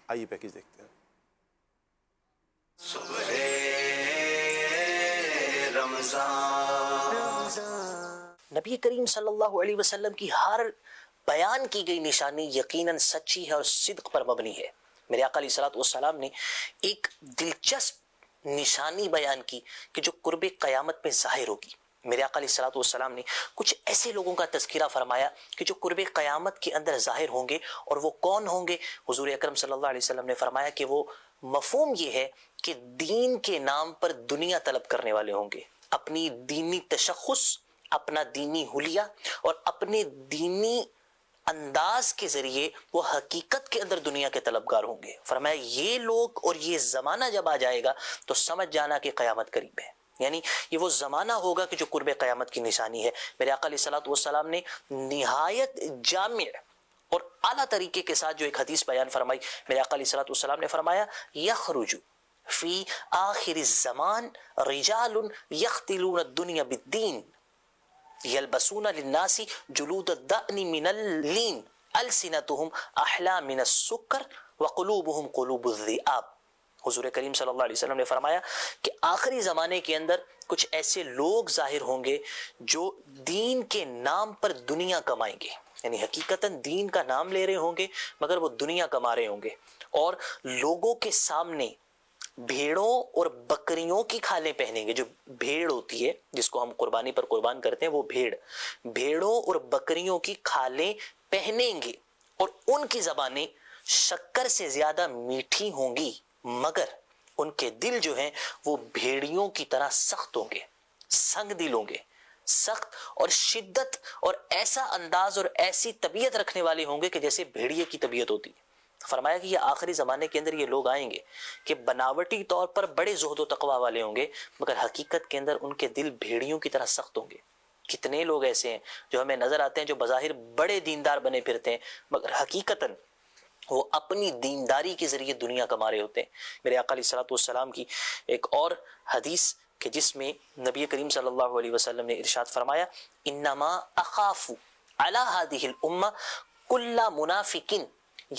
آئیے پیکیج دیکھتے ہیں. نبی کریم صلی اللہ علیہ وسلم کی ہر بیان کی گئی نشانی یقیناً سچی ہے اور صدق پر مبنی ہے. میرے آقا علیہ السلام نے ایک دلچسپ نشانی بیان کی کہ جو قرب قیامت میں ظاہر ہوگی. میرے آقا علیہ السلام نے کچھ ایسے لوگوں کا تذکرہ فرمایا کہ جو قرب قیامت کے اندر ظاہر ہوں گے. اور وہ کون ہوں گے؟ حضور اکرم صلی اللہ علیہ وسلم نے فرمایا کہ وہ مفہوم یہ ہے کہ دین کے نام پر دنیا طلب کرنے والے ہوں گے. اپنی دینی تشخص، اپنا دینی حلیہ اور اپنے دینی انداز کے ذریعے وہ حقیقت کے اندر دنیا کے طلبگار ہوں گے. فرمایا یہ لوگ اور یہ زمانہ جب آ جائے گا تو سمجھ جانا کہ قیامت قریب ہے. یعنی یہ وہ زمانہ ہوگا کہ جو قرب قیامت کی نشانی ہے. میرے آقا علیہ الصلوۃ والسلام نے نہایت جامع اور اعلیٰ طریقے کے ساتھ جو ایک حدیث بیان فرمائی. میرے آقا علیہ الصلوۃ والسلام نے فرمایا یخرج فی آخر الزمان رجال یختلون الدنیا بالدین یلبسون للناس جلود الدأن من اللین السنتهم احلا من السکر وقلوبهم قلوب الذئاب. حضور کریم صلی اللہ علیہ وسلم نے فرمایا کہ آخری زمانے کے اندر کچھ ایسے لوگ ظاہر ہوں گے جو دین کے نام پر دنیا کمائیں گے. یعنی حقیقتاً دین کا نام لے رہے ہوں گے مگر وہ دنیا کما رہے ہوں گے، اور لوگوں کے سامنے بھیڑوں اور بکریوں کی کھالیں پہنیں گے. جو بھیڑ ہوتی ہے جس کو ہم قربانی پر قربان کرتے ہیں، وہ بھیڑوں اور بکریوں کی کھالیں پہنیں گے، اور ان کی زبانیں شکر سے زیادہ میٹھی ہوں گی مگر ان کے دل جو ہیں وہ بھیڑیوں کی طرح سخت ہوں گے، سنگ دل ہوں گے، سخت اور شدت اور ایسا انداز اور ایسی طبیعت رکھنے والے ہوں گے کہ جیسے بھیڑیے کی طبیعت ہوتی ہے. فرمایا کہ یہ آخری زمانے کے اندر یہ لوگ آئیں گے کہ بناوٹی طور پر بڑے زہد و تقوی والے ہوں گے مگر حقیقت کے اندر ان کے دل بھیڑیوں کی طرح سخت ہوں گے. کتنے لوگ ایسے ہیں جو ہمیں نظر آتے ہیں جو بظاہر بڑے دیندار بنے پھرتے ہیں مگر حقیقتاً وہ اپنی دینداری کے ذریعے دنیا کما رہے ہوتے ہیں. میرے آقا علیہ الصلوۃ والسلام کی ایک اور حدیث کہ جس میں نبی کریم صلی اللہ علیہ وسلم نے ارشاد فرمایا انما اخاف علی هذه الامه كل منافق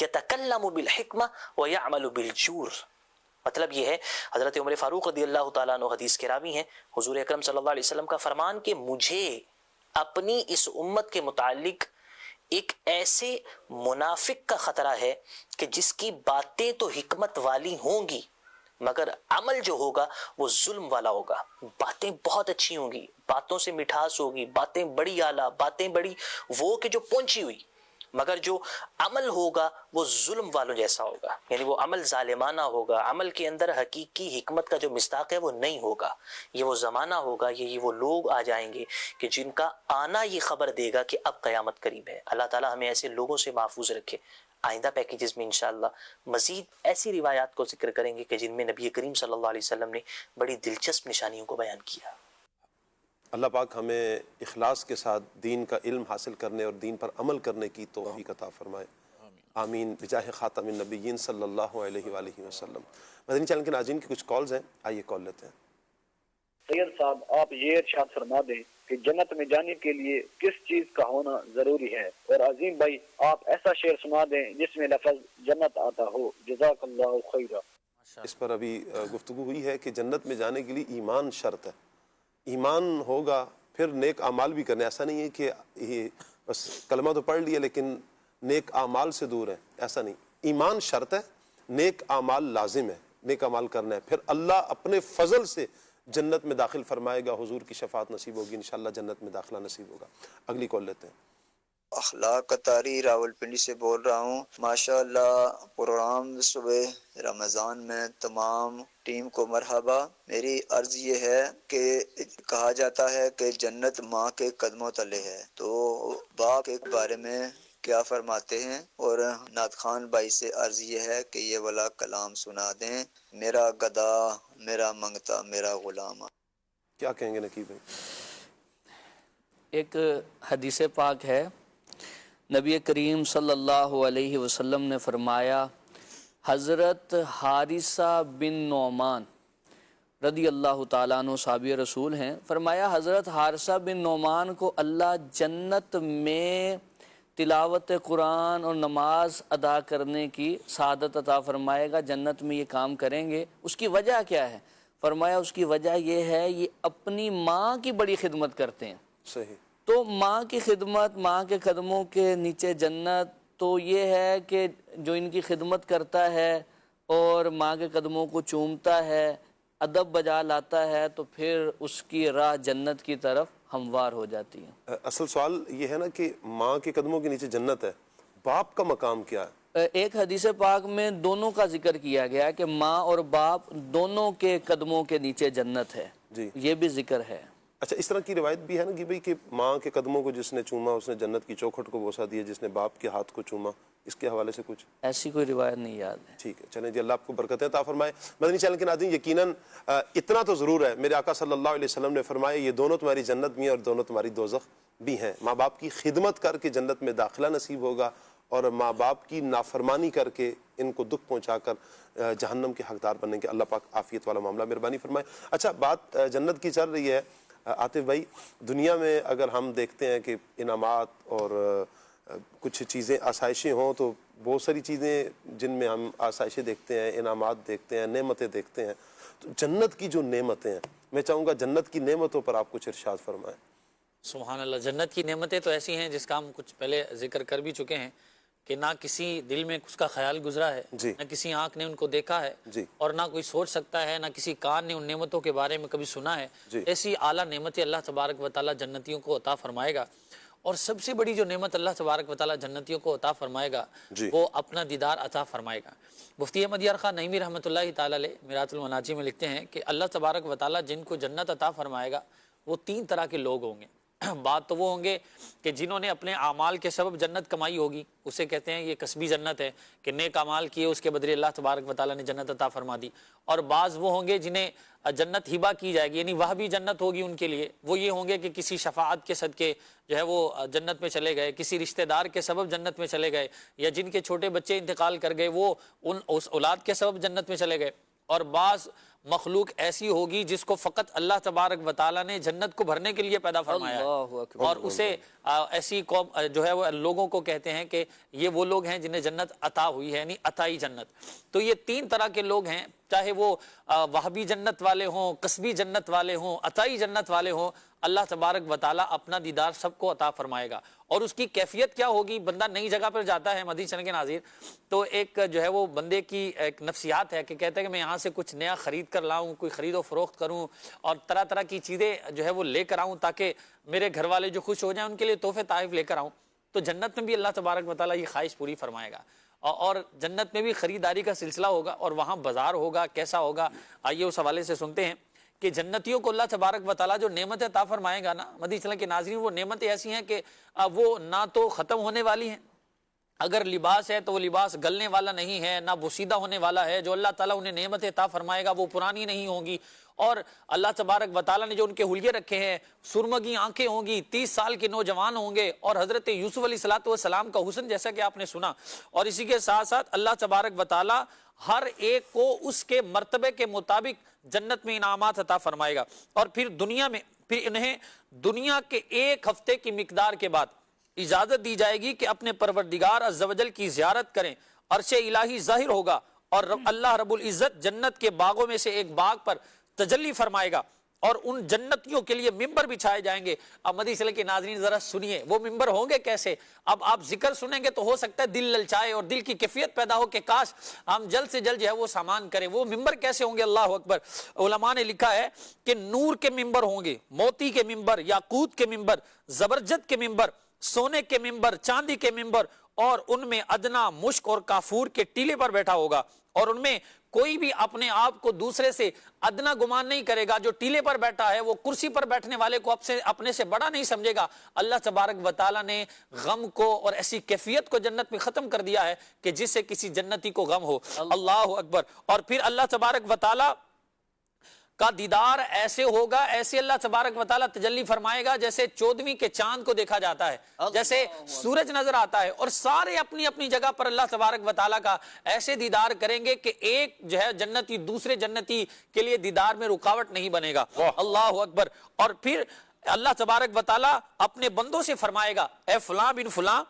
یتکلم بالحکمہ ویعمل بالجور. مطلب یہ ہے، حضرت عمر فاروق رضی اللہ تعالیٰ عنہ حدیث کے راوی ہیں، حضور اکرم صلی اللہ علیہ وسلم کا فرمان کہ مجھے اپنی اس امت کے متعلق ایک ایسے منافق کا خطرہ ہے کہ جس کی باتیں تو حکمت والی ہوں گی مگر عمل جو ہوگا وہ ظلم والا ہوگا. باتیں بہت اچھی ہوں گی، باتوں سے مٹھاس ہوگی، باتیں بڑی اعلیٰ، باتیں بڑی وہ کہ جو پہنچی ہوئی، مگر جو عمل ہوگا وہ ظلم والوں جیسا ہوگا. یعنی وہ عمل ظالمانہ ہوگا، عمل کے اندر حقیقی حکمت کا جو مصداق ہے وہ نہیں ہوگا. یہ وہ زمانہ ہوگا، یہ وہ لوگ آ جائیں گے کہ جن کا آنا یہ خبر دے گا کہ اب قیامت قریب ہے. اللہ تعالیٰ ہمیں ایسے لوگوں سے محفوظ رکھے. آئندہ پیکیجز میں انشاءاللہ مزید ایسی روایات کو ذکر کریں گے کہ جن میں نبی کریم صلی اللہ علیہ وسلم نے بڑی دلچسپ نشانیوں کو بیان کیا. اللہ پاک ہمیں اخلاص کے ساتھ دین کا علم حاصل کرنے اور دین پر عمل کرنے کی توفیق عطا فرمائے. آمین بجاہ خاتم النبیین صلی اللہ علیہ وآلہ وسلم. مدنی چینل کے ناظرین کی کچھ کالز ہیں، آئیے کال لیتے ہیں. سید صاحب آپ یہ ارشاد فرما دیں کہ جنت میں جانے کے لیے کس چیز کا ہونا ضروری ہے، اور عظیم بھائی آپ ایسا شعر سنا دیں جس میں لفظ جنت آتا ہو. جزاک اللہ خیرہ. اس پر ابھی گفتگو ہوئی ہے کہ جنت میں جانے کے لیے ایمان شرط ہے. ایمان ہوگا پھر نیک اعمال بھی کرنے. ایسا نہیں ہے کہ یہ بس کلمہ تو پڑھ لیا لیکن نیک اعمال سے دور ہے، ایسا نہیں. ایمان شرط ہے، نیک اعمال لازم ہے، نیک اعمال کرنا ہے. پھر اللہ اپنے فضل سے جنت میں داخل فرمائے گا، حضور کی شفاعت نصیب ہوگی، انشاءاللہ جنت میں داخلہ نصیب ہوگا. اگلی کال لیتے ہیں. اخلاق قطاری راولپنڈی سے بول رہا ہوں. ماشاءاللہ پروگرام صبح رمضان میں تمام ٹیم کو مرحبا. میری عرض یہ ہے کہ کہا جاتا ہے کہ جنت ماں کے قدموں تلے ہے، تو باپ کے بارے میں کیا فرماتے ہیں؟ اور نعت خان بھائی سے عرض یہ ہے کہ یہ والا کلام سنا دیں، میرا گدا میرا منگتا میرا غلام. کیا کہیں گے نقیب بھائی؟ ایک حدیث پاک ہے، نبی کریم صلی اللہ علیہ وسلم نے فرمایا، حضرت حارثہ بن نعمان رضی اللہ تعالیٰ عنہ صحابی رسول ہیں، فرمایا حضرت حارثہ بن نعمان کو اللہ جنت میں تلاوت قرآن اور نماز ادا کرنے کی سعادت عطا فرمائے گا. جنت میں یہ کام کریں گے. اس کی وجہ کیا ہے؟ فرمایا اس کی وجہ یہ ہے یہ اپنی ماں کی بڑی خدمت کرتے ہیں. صحیح. تو ماں کی خدمت، ماں کے قدموں کے نیچے جنت، تو یہ ہے کہ جو ان کی خدمت کرتا ہے اور ماں کے قدموں کو چومتا ہے، ادب بجا لاتا ہے، تو پھر اس کی راہ جنت کی طرف ہموار ہو جاتی ہے. اصل سوال یہ ہے نا کہ ماں کے قدموں کے نیچے جنت ہے، باپ کا مقام کیا ہے؟ ایک حدیث پاک میں دونوں کا ذکر کیا گیا ہے کہ ماں اور باپ دونوں کے قدموں کے نیچے جنت ہے. جی یہ بھی ذکر ہے. اچھا اس طرح کی روایت بھی ہے نا کہ بھئی کہ ماں کے قدموں کو جس نے چوما اس نے جنت کی چوکھٹ کو بوسہ دیا، جس نے باپ کے ہاتھ کو چوما، اس کے حوالے سے کچھ؟ ایسی کوئی روایت نہیں یاد ہے۔ ٹھیک ہے، چلیں جی، اللہ آپ کو برکتیں عطا فرمائے۔ مدنی چینل کے ناظرین، یقیناً اتنا تو ضرور ہے، میرے آقا صلی اللہ علیہ وسلم نے فرمایا یہ دونوں تمہاری جنت بھی ہیں اور دونوں تمہاری دوزخ بھی ہیں۔ ماں باپ کی خدمت کر کے جنت میں داخلہ نصیب ہوگا، اور ماں باپ کی نافرمانی کر کے ان کو دکھ پہنچا کر جہنم کے حقدار بننے کے اللہ پاک عافیت والا معاملہ مہربانی فرمائے۔ اچھا بات جنت کی چل رہی ہے عاطف بھائی، دنیا میں اگر ہم دیکھتے ہیں کہ انعامات اور کچھ چیزیں آسائشیں ہوں تو بہت ساری چیزیں جن میں ہم آسائشیں دیکھتے ہیں، انعامات دیکھتے ہیں، نعمتیں دیکھتے ہیں، تو جنت کی جو نعمتیں ہیں میں چاہوں گا جنت کی نعمتوں پر آپ کچھ ارشاد فرمائیں۔ سبحان اللہ، جنت کی نعمتیں تو ایسی ہیں جس کا ہم کچھ پہلے ذکر کر بھی چکے ہیں کہ نہ کسی دل میں اس کا خیال گزرا ہے، نہ کسی آنکھ نے ان کو دیکھا ہے، اور نہ کوئی سوچ سکتا ہے، نہ کسی کان نے ان نعمتوں کے بارے میں کبھی سنا ہے۔ ایسی اعلیٰ نعمتیں اللہ تبارک و تعالیٰ جنتیوں کو عطا فرمائے گا، اور سب سے بڑی جو نعمت اللہ تبارک و تعالیٰ جنتیوں کو عطا فرمائے گا وہ اپنا دیدار عطا فرمائے گا۔ مفتی احمد یار خان نعیمی رحمۃ اللہ تعالیٰ علیہ میرات المناجی میں لکھتے ہیں کہ اللہ تبارک و تعالیٰ جن کو جنت عطا فرمائے گا وہ تین طرح کے لوگ ہوں گے۔ بات تو وہ ہوں گے کہ جنہوں نے اپنے اعمال کے سبب جنت کمائی ہوگی، اسے کہتے ہیں یہ کسبی جنت ہے کہ نیک اعمال کیے اس کے بدلے اللہ تبارک و تعالیٰ نے جنت عطا فرما دی۔ اور بعض وہ ہوں گے جنہیں جنت ہبہ کی جائے گی، یعنی وہ بھی جنت ہوگی ان کے لیے، وہ یہ ہوں گے کہ کسی شفاعت کے صدقے جو ہے وہ جنت میں چلے گئے، کسی رشتہ دار کے سبب جنت میں چلے گئے، یا جن کے چھوٹے بچے انتقال کر گئے وہ اس اولاد کے سبب جنت میں چلے گئے۔ اور بعض مخلوق ایسی ہوگی جس کو فقط اللہ تبارک و تعالیٰ نے جنت کو بھرنے کے لیے پیدا فرمایا ہے، اور اسے ایسی قوم جو ہے وہ لوگوں کو کہتے ہیں کہ یہ وہ لوگ ہیں جنہیں جنت عطا ہوئی ہے، یعنی عطائی جنت۔ تو یہ تین طرح کے لوگ ہیں، چاہے وہ وہابی جنت والے ہوں، قصبی جنت والے ہوں، عطائی جنت والے ہوں، اللہ تبارک و تعالیٰ اپنا دیدار سب کو عطا فرمائے گا۔ اور اس کی کیفیت کیا ہوگی؟ بندہ نئی جگہ پر جاتا ہے، مدنی چینل کے ناظرین، تو ایک جو ہے وہ بندے کی ایک نفسیات ہے کہ کہتا ہے کہ میں یہاں سے کچھ نیا خرید کر لاؤں، کوئی خرید و فروخت کروں اور طرح طرح کی چیزیں جو ہے وہ لے کر آؤں تاکہ میرے گھر والے جو خوش ہو جائیں ان کے لیے تحفے تحائف لے کر آؤں۔ تو جنت میں بھی اللہ تبارک و تعالیٰ یہ خواہش پوری فرمائے گا، اور جنت میں بھی خریداری کا سلسلہ ہوگا، اور وہاں بازار ہوگا، کیسا ہوگا آئیے اس حوالے سے سنتے ہیں کہ جنتیوں کو اللہ تبارک و تعالیٰ جو نعمتیں عطا فرمائے گا نا مدنی چینل کے ناظرین، وہ نعمتیں ایسی ہیں کہ وہ نہ تو ختم ہونے والی ہیں، اگر لباس ہے تو وہ لباس گلنے والا نہیں ہے، نہ بوسیدہ ہونے والا ہے، جو اللہ تعالیٰ انہیں نعمتیں عطا فرمائے گا وہ پرانی نہیں ہوں گی، اور اللہ تبارک و تعالیٰ نے جو ان کے حلیے رکھے ہیں، سرمگی آنکھیں ہوں گی، 30 سال کے نوجوان ہوں گے، اور حضرت یوسف علیہ السلام کا حسن جیسا کہ آپ نے سنا، اور اسی کے ساتھ ساتھ اللہ تبارک و تعالیٰ ہر ایک کو اس کے مرتبے کے مطابق جنت میں انعامات عطا فرمائے گا۔ اور پھر دنیا میں انہیں دنیا کے ایک ہفتے کی مقدار کے بعد اجازت دی جائے گی کہ اپنے پروردگار عز و جل کی زیارت کریں، عرش الہی ظاہر ہوگا، اور اللہ رب العزت جنت کے باغوں میں سے ایک باغ پر تجلی فرمائے گا، اور ان جنتیوں کے لیے ممبر بچھائے جائیں گے۔ اب مدنی چینل کے ناظرین ذرا سنیے وہ ممبر ہوں گے کیسے۔ اب آپ ذکر سنیں گے تو ہو سکتا ہے دل للچائے اور دل کی کیفیت پیدا ہو کہ کاش ہم جلد سے جلد جو ہے وہ سامان کریں۔ وہ ممبر کیسے ہوں گے؟ اللہ اکبر۔ علماء نے لکھا ہے کہ نور کے ممبر ہوں گے، موتی کے ممبر، یاقوت کے ممبر، زبرجد کے ممبر، سونے کے ممبر، چاندی کے ممبر، اور ان میں ادنا، مشک اور کافور کے ٹیلے پر بیٹھا ہوگا، اور ان میں کوئی بھی اپنے آپ کو دوسرے سے ادنا گمان نہیں کرے گا۔ جو ٹیلے پر بیٹھا ہے وہ کرسی پر بیٹھنے والے کو اپنے سے بڑا نہیں سمجھے گا۔ اللہ تبارک و تعالیٰ نے غم کو اور ایسی کیفیت کو جنت میں ختم کر دیا ہے کہ جس سے کسی جنتی کو غم ہو۔ اللہ اکبر۔ اور پھر اللہ تبارک و تعالیٰ کا دیدار ایسے ہوگا، ایسے اللہ تبارک و تعالیٰ تجلی فرمائے گا جیسے 14ویں کے چاند کو دیکھا جاتا ہے، جیسے سورج نظر آتا ہے، اور سارے اپنی اپنی جگہ پر اللہ تبارک و تعالیٰ کا ایسے دیدار کریں گے کہ ایک جو ہے جنتی دوسرے جنتی کے لیے دیدار میں رکاوٹ نہیں بنے گا۔ اللہ اکبر۔ اور پھر اللہ تبارک و تعالیٰ اپنے بندوں سے فرمائے گا، اے فلاں بن فلاں،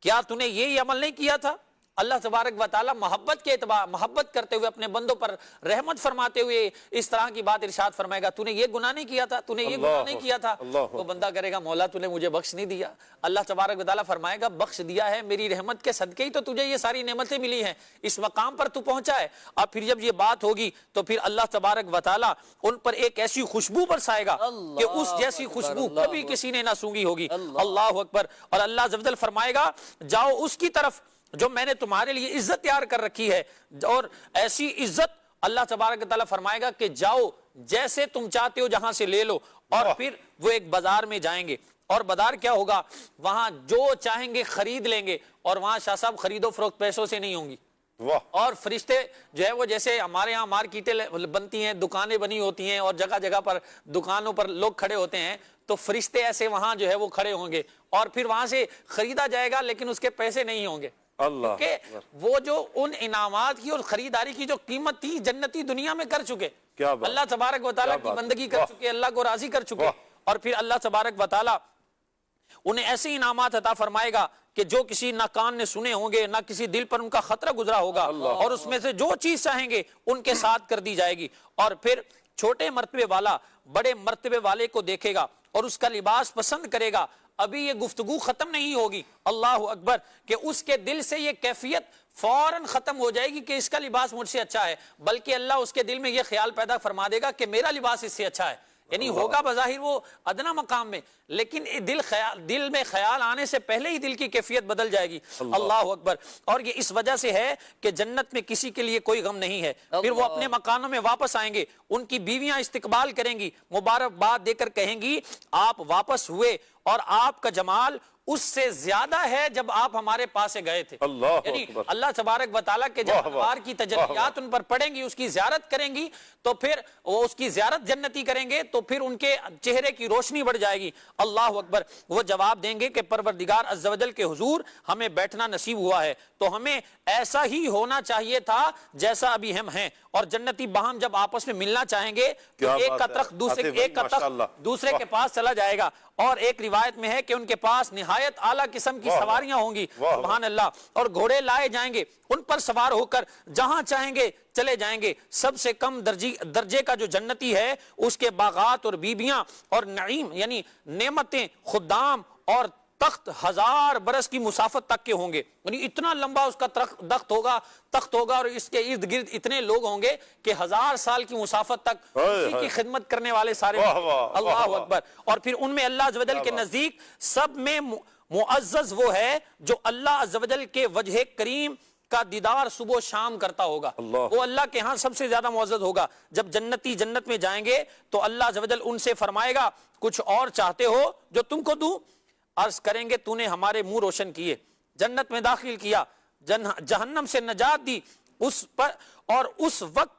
کیا تو نے یہی عمل نہیں کیا تھا؟ اللہ تبارک و تعالیٰ محبت کے اعتبار محبت کرتے ہوئے اپنے بندوں پر رحمت فرماتے ہوئے اس طرح کی بات ارشاد فرمائے گا، تو نے یہ گناہ نہیں کیا تھا، تو نے یہ گناہ نہیں کیا تھا۔ تو بندہ کرے گا مولا تو نے مجھے بخش نہیں دیا۔ اللہ تبارک و تعالیٰ فرمائے گا بخش دیا ہے، میری رحمت کے صدقے ہی تو تجھے یہ ساری نعمتیں ملی ہیں، اس مقام پر تو پہنچا ہے۔ اب پھر جب یہ بات ہوگی تو پھر اللہ تبارک و تعالیٰ ان پر ایک ایسی خوشبو برسائے گا کہ اس جیسی خوشبو کبھی کسی نے نہ سونگی ہوگی۔ اللہ اکبر۔ اور اللہ عز و جل فرمائے گا جاؤ اس کی طرف جو میں نے تمہارے لیے عزت تیار کر رکھی ہے، اور ایسی عزت اللہ تبارک و تعالیٰ فرمائے گا کہ جاؤ جیسے تم چاہتے ہو جہاں سے لے لو. اور پھر وہ ایک بازار میں جائیں گے اور بازار کیا ہوگا, وہاں جو چاہیں گے خرید لیں گے, اور وہاں شاہ صاحب خرید و فروخت پیسوں سے نہیں ہوں گی. اور فرشتے جو ہے وہ جیسے ہمارے ہاں مارکیٹیں بنتی ہیں, دکانیں بنی ہوتی ہیں اور جگہ جگہ پر دکانوں پر لوگ کھڑے ہوتے ہیں, تو فرشتے ایسے وہاں جو ہے وہ کھڑے ہوں گے اور پھر وہاں سے خریدا جائے گا لیکن اس کے پیسے نہیں ہوں گے. کیونکہ وہ جو ان انعامات کی اور خریداری کی جو قیمت تھی جنتی دنیا میں کر چکے, اللہ تبارک و تعالیٰ کی بندگی کر چکے, اللہ کو راضی کر چکے, اور پھر اللہ تبارک و تعالیٰ انہیں ایسے انعامات عطا فرمائے گا کہ جو کسی نہ کان نے سنے ہوں گے, نہ کسی دل پر ان کا خطرہ گزرا ہوگا, اور اس میں سے جو چیز چاہیں گے ان کے ساتھ کر دی جائے گی. اور پھر چھوٹے مرتبے والا بڑے مرتبے والے کو دیکھے گا اور اس کا لباس پسند کرے گا. ابھی یہ گفتگو ختم نہیں ہوگی, اللہ اکبر, کہ اس کے دل سے یہ کیفیت فوراً ختم ہو جائے گی کہ اس کا لباس مجھ سے اچھا ہے, بلکہ اللہ اس کے دل میں یہ خیال پیدا فرما دے گا کہ میرا لباس اس سے اچھا ہے. یعنی ہوگا بظاہر وہ ادنا مقام میں, لیکن دل میں خیال آنے سے پہلے ہی دل کی کیفیت بدل جائے گی. اللہ اکبر. اور یہ اس وجہ سے ہے کہ جنت میں کسی کے لیے کوئی غم نہیں ہے. پھر وہ اپنے مکانوں میں واپس آئیں گے, ان کی بیویاں استقبال کریں گی, مبارکباد دے کر کہیں گی آپ واپس ہوئے اور آپ کا جمال اس سے زیادہ ہے جب آپ ہمارے پاس سے گئے تھے. یعنی اللہ تبارک و تعالیٰ کے جب انوار کی تجلیات ان پر پڑیں گی, اس کی زیارت کریں گی, تو پھر وہ اس کی زیارت جنتی کریں گے تو پھر ان کے چہرے کی روشنی بڑھ جائے گی. اللہ اکبر. وہ جواب دیں گے کہ پروردگار عز و جل کے حضور ہمیں بیٹھنا نصیب ہوا ہے, تو ہمیں ایسا ہی ہونا چاہیے تھا جیسا ابھی ہم ہیں. اور جنتی باہم جب آپس میں ملنا چاہیں گے تو ایک کا تخت دوسرے کے پاس چلا جائے گا. اور ایک روایت میں ہے کہ ان کے پاس نہایت اعلیٰ قسم کی سواریاں ہوں گی, سبحان اللہ, اور گھوڑے لائے جائیں گے, ان پر سوار ہو کر جہاں چاہیں گے چلے جائیں گے. سب سے کم درجے کا جو جنتی ہے اس کے باغات اور بیبیاں اور نعیم یعنی نعمتیں, خدام اور تخت 1000 برس کی مسافت تک کے ہوں گے. یعنی اتنا لمبا اس کا تخت ہوگا اور اس کے ارد گرد اتنے لوگ ہوں گے کہ 1000 سال کی مسافت تک اسی کی خدمت کرنے والے سارے. اللہ اکبر. اور پھر ان میں اللہ عز و جل کے نزدیک سب میں معزز وہ ہے جو اللہ عز و جل کے وجہ کریم کا دیدار صبح و شام کرتا ہوگا, وہ اللہ کے ہاں سب سے زیادہ معزز ہوگا. جب جنتی جنت میں جائیں گے تو اللہ عز و جل ان سے فرمائے گا کچھ اور چاہتے ہو جو تم کو دوں؟ عرض کریں گے تو نے ہمارے منہ روشن کیے, جنت میں داخل کیا, جہنم سے نجات دی, اس پر اور اس وقت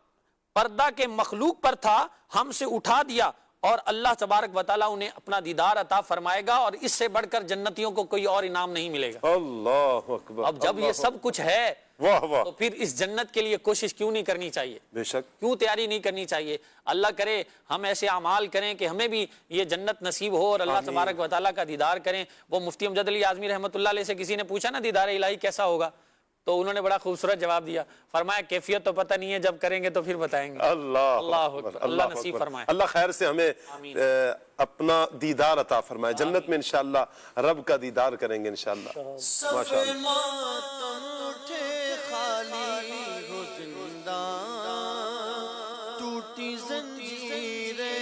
پردہ کے مخلوق پر تھا ہم سے اٹھا دیا, اور اللہ تبارک و تعالیٰ انہیں اپنا دیدار عطا فرمائے گا, اور اس سے بڑھ کر جنتیوں کو کوئی اور انعام نہیں ملے گا. اللہ اکبر. اب جب یہ سب کچھ ہے تو پھر اس جنت کے لیے کوشش کیوں نہیں کرنی چاہیے, بے شک کیوں تیاری نہیں کرنی چاہیے. اللہ کرے ہم ایسے اعمال کریں کہ ہمیں بھی یہ جنت نصیب ہو اور اللہ تبارک و تعالیٰ کا دیدار کریں. وہ مفتی امجد علی اعظمی رحمۃ اللہ علیہ سے کسی نے پوچھا نا دیدار الہی کیسا ہوگا, تو انہوں نے بڑا خوبصورت جواب دیا, فرمایا کیفیت تو پتہ نہیں ہے, جب کریں گے تو پھر بتائیں گے. اللہ اللہ نصیب فرمائے. اللہ خیر سے ہمیں اپنا دیدار عطا فرمائے. جنت میں انشاءاللہ رب کا دیدار کریں گے انشاءاللہ. ٹوٹی زنجیریں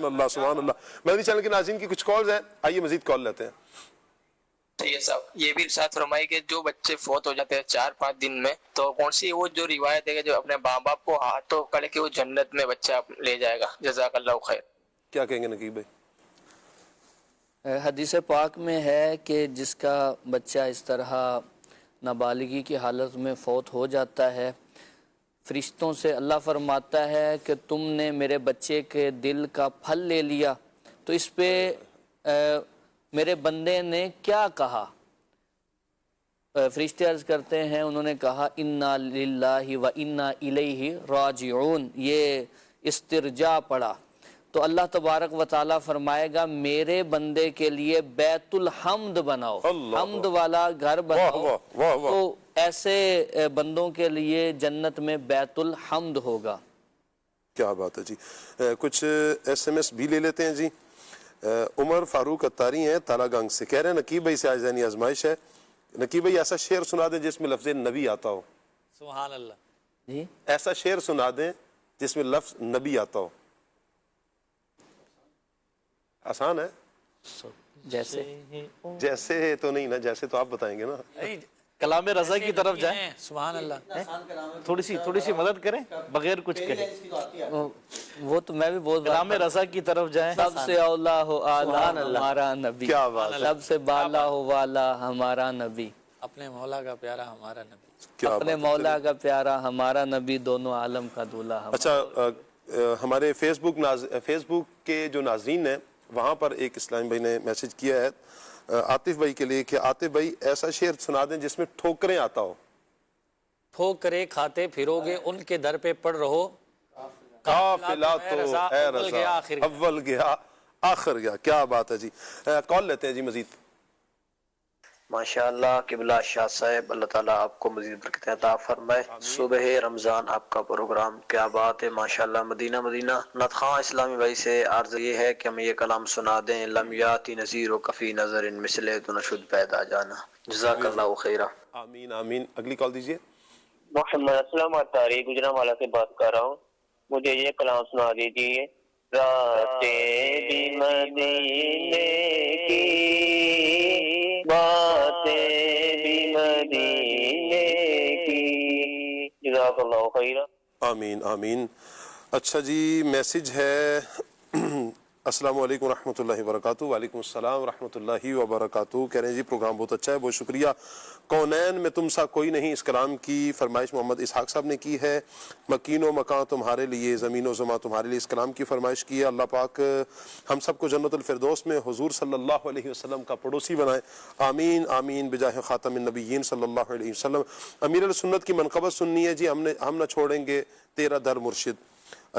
اللہ سبحان اللہ. مدنی چینل کے ناظرین کی کچھ کالز ہیں, آئیے مزید کال لیتے ہیں. یہ صاحب یہ بھی ارشاد فرمائی کہ جو بچے فوت ہو جاتے ہیں 4-5 دن میں, تو کون سی وہ جو روایت ہے کہ جو اپنے ماں باپ کو ہاتھوں پکڑ کے وہ جنت میں بچہ لے جائے گا؟ جزاک اللہ خیر. کیا کہیں گے نقیب بھائی؟ حدیث پاک میں ہے کہ جس کا بچہ اس طرح نابالغی کی حالت میں فوت ہو جاتا ہے, فرشتوں سے اللہ فرماتا ہے کہ تم نے میرے بچے کے دل کا پھل لے لیا, تو اس پہ میرے بندے نے کیا کہا؟ فرشتے عرض کرتے ہیں, انہوں نے کہا انا للہ و انا الیہ راجعون. یہ استرجاع پڑا. تو اللہ تبارک و تعالیٰ فرمائے گا میرے بندے کے لیے بیت الحمد بناؤ، حمد والا گھر بناؤ، تو ایسے بندوں کے لیے جنت میں بیت الحمد ہوگا۔ کیا بات ہے جی۔ کچھ ایس ایم ایس بھی لے لیتے ہیں جی۔ عمر فاروق اتاری ہیں تالا گنگ سے، کہہ رہے ہیں نقیب بھائی سے آج ذہنی آزمائش ہے، نقیب بھائی ایسا شعر سنا دیں جس میں لفظ نبی آتا ہو۔ سبحان اللہ جی ایسا شعر سنا دیں جس میں لفظ نبی آتا ہو۔ آسان ہے؟ جیسے تو نہیں نا، جیسے تو آپ بتائیں گے نا۔ کلام رضا کی طرف جائیں، سبحان اللہ، تھوڑی سی مدد کریں بغیر کچھ کہے، وہ تو میں بھی بہت کلام رضا کی طرف جائیں۔ سب سے اولا ہو اعلیٰ ہمارا نبی، کیا بات ہے، سب سے بالا ہو والا ہمارا نبی، اپنے مولا کا پیارا ہمارا نبی، کیا اپنے مولا کا پیارا ہمارا نبی، دونوں عالم کا دولہا ہمارا۔ اچھا، ہمارے فیس بک کے جو ناظرین ہیں وہاں پر ایک اسلام بھائی نے میسج کیا ہے عاطف بھائی کے لیے کہ عاطف بھائی ایسا شعر سنا دیں جس میں ٹھوکریں آتا ہو۔ ٹھوکریں کھاتے پھرو گے ان کے در پہ پڑ رہو، قافلہ تو اے رضا اول گیا آخر گیا۔ کیا بات ہے جی۔ کال لیتے ہیں جی مزید۔ ماشاءاللہ قبلہ شاہ صاحب، اللہ تعالیٰ آپ کو مزید برکتیں عطا فرمائے۔ صبح رمضان آپ کا پروگرام کیا بات ہے، ماشاءاللہ مدینہ مدینہ۔ نعت خواں اسلامی بھائی سے عرض یہ ہے کہ ہمیں یہ کلام سنا دیں، لم یاتی نذیر و کفی نظر ان مثلے تو نشد پیدا جانا۔ جزاک اللہ خیرہ۔ آمین آمین۔ اگلی کال دیجئے۔ محمد اسلم اتاری گجرانوالہ سے بات کر رہا ہوں، مجھے یہ کلام سنا دیجیے۔ راتیں بھی مدینے کی، باتیں بھی مدینے کی، جزاک اللہ خیرہ۔ آمین آمین۔ اچھا جی، میسج ہے السلام علیکم ورحمۃ اللہ وبرکاتہ۔ وعلیکم السلام ورحمۃ اللہ وبرکاتہ۔ کہہ رہے ہیں جی پروگرام بہت اچھا ہے، بہت شکریہ۔ کونین میں تم سا کوئی نہیں، اس کلام کی فرمائش محمد اسحاق صاحب نے کی ہے۔ مکین و مکان تمہارے لیے، زمین و زمان تمہارے لیے، اس کلام کی فرمائش کی ہے۔ اللہ پاک ہم سب کو جنت الفردوس میں حضور صلی اللہ علیہ وسلم کا پڑوسی بنائے، آمین آمین بجاہ خاتم النبیین صلی اللہ علیہ وسلم۔ امیر السنت کی منقبت سننی ہے جی، ہم نہ چھوڑیں گے تیرا در مرشد۔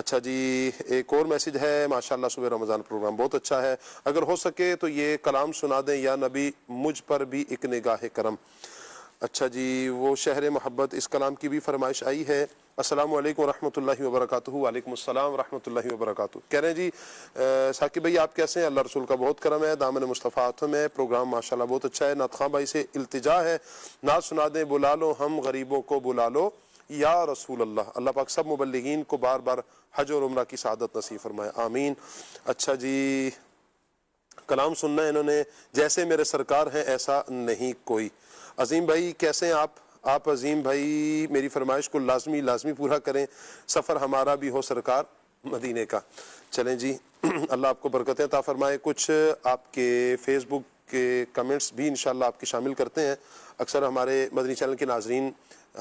اچھا جی، ایک اور میسج ہے، ماشاءاللہ صبح رمضان پروگرام بہت اچھا ہے، اگر ہو سکے تو یہ کلام سنا دیں، یا نبی مجھ پر بھی ایک نگاہ کرم۔ اچھا جی، وہ شہر محبت، اس کلام کی بھی فرمائش آئی ہے۔ السلام علیکم ورحمۃ اللہ وبرکاتہ۔ وعلیکم السلام ورحمۃ اللہ وبرکاتہ۔ کہہ رہے ہیں جی ثاقب بھائی آپ کیسے ہیں؟ اللہ رسول کا بہت کرم ہے، دامن مصطفیٰ ہاتھوں میں، پروگرام ماشاءاللہ بہت اچھا ہے۔ نعت خواں بھائی سے التجا ہے، نعت سنا دیں، بلا لو ہم غریبوں کو بلا لو یا رسول اللہ۔ اللہ پاک سب مبلغین کو بار بار حج اور عمرہ کی سعادت نصیب فرمائے، آمین۔ اچھا جی، کلام سننا ہے انہوں نے، جیسے میرے سرکار ہیں ایسا نہیں کوئی۔ عظیم بھائی کیسے ہیں آپ عظیم بھائی میری فرمائش کو لازمی پورا کریں، سفر ہمارا بھی ہو سرکار مدینے کا۔ چلیں جی، اللہ آپ کو برکتیں عطا فرمائے۔ کچھ آپ کے فیس بک کے کمنٹس بھی انشاءاللہ آپ کے شامل کرتے ہیں۔ اکثر ہمارے مدنی چینل کے ناظرین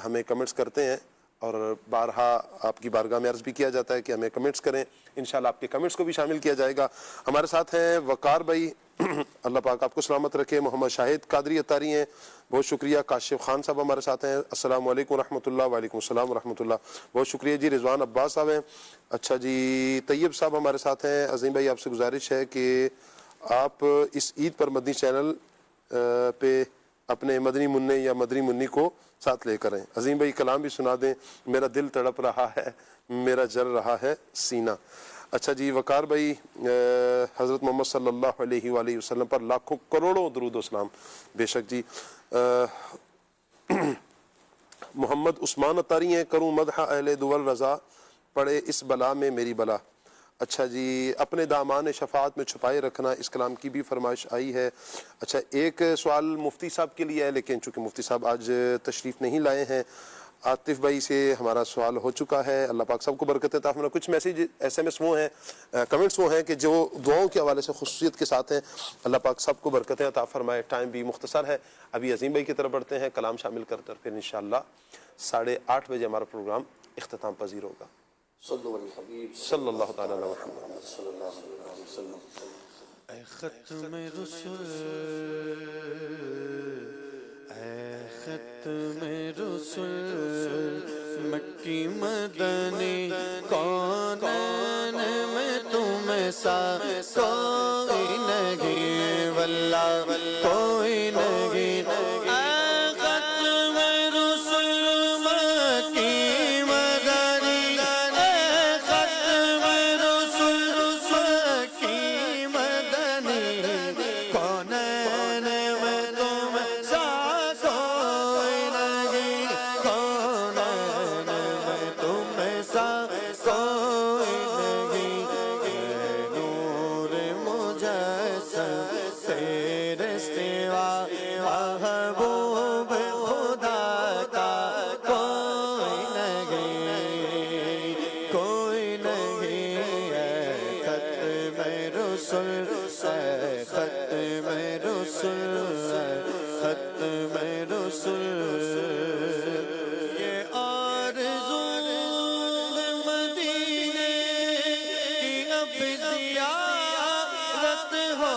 ہمیں کمنٹس کرتے ہیں، اور بارہا آپ کی بارگاہ میں عرض بھی کیا جاتا ہے کہ ہمیں کمنٹس کریں، انشاءاللہ آپ کے کمنٹس کو بھی شامل کیا جائے گا۔ ہمارے ساتھ ہیں وقار بھائی، اللہ پاک آپ کو سلامت رکھے۔ محمد شاہد قادری اتاری ہیں، بہت شکریہ۔ کاشف خان صاحب ہمارے ساتھ ہیں، السلام علیکم ورحمۃ اللہ۔ وعلیکم السلام ورحمۃ اللہ، بہت شکریہ جی۔ رضوان عباس صاحب ہیں۔ اچھا جی، طیب صاحب ہمارے ساتھ ہیں۔ عظیم بھائی آپ سے گزارش ہے کہ آپ اس عید پر مدنی چینل پہ اپنے مدنی منع یا مدنی منی کو ساتھ لے کر آئیں۔ عظیم بھائی کلام بھی سنا دیں، میرا دل تڑپ رہا ہے، میرا جل رہا ہے سینہ۔ اچھا جی، وقار بھائی حضرت محمد صلی اللہ علیہ وآلہ وسلم پر لاکھوں کروڑوں درود و سلام۔ بے شک جی۔ محمد عثمان اتاری ہیں، کروں مدح اہل دول رضا، پڑے اس بلا میں میری بلا۔ اچھا جی، اپنے دامان شفاعت میں چھپائے رکھنا، اس کلام کی بھی فرمائش آئی ہے۔ اچھا، ایک سوال مفتی صاحب کے لیے ہے، لیکن چونکہ مفتی صاحب آج تشریف نہیں لائے ہیں، عاطف بھائی سے ہمارا سوال ہو چکا ہے۔ اللہ پاک سب کو برکت عطا فرمائے۔ کچھ میسیج ایس ایم ایس وہ ہیں، کمنٹس وہ ہیں کہ جو دعاؤں کے حوالے سے خصوصیت کے ساتھ ہیں۔ اللہ پاک سب کو برکتیں عطا فرمائے۔ ٹائم بھی مختصر ہے، ابھی عظیم بھائی کی طرف بڑھتے ہیں، کلام شامل کرتے اور پھر انشاءاللہ 8:30 بجے ہمارا پروگرام اختتام پذیر ہوگا۔ صلی اللہ تعالیٰ علیہ محمد صلی اللہ علیہ وسلم۔ اے ختم رسول، اے ختم رسول، مکی مدنی کونین میں تمہیں سا کوئی نہیں واللہ کوئی نہیں اے ختم رسل مکی مدنی اے ختم رسل مکی مدنی کونین میں تم سا کوئی نہیں کونین میں تم سا کوئی نہیں اے نور مجسم تیرے سوا محبوب خدا کا کوئی نہیں کوئی نہیں اے ختم رسل اے ختم رسل اے ختم رسل یہ آرزو ہے مدینے کی اب زیارت ہو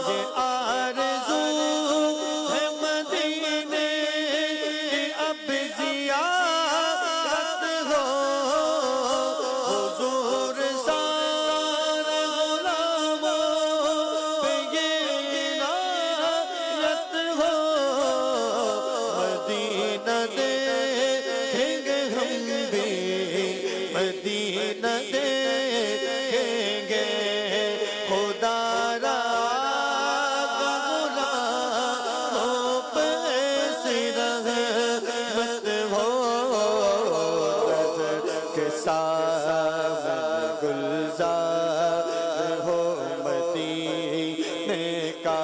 یہ آرزو ہے مدینے کی اب زیارت ہو حضور سارے غلاموں پہ یہ عنایت ہو مدینہ دیکھیں گے ہم بھی مدینہ دیکھیں گے خدا را غلاموں پہ ایسی رحمت ہو نظر کے سامنے گلزار ہو مدینے کا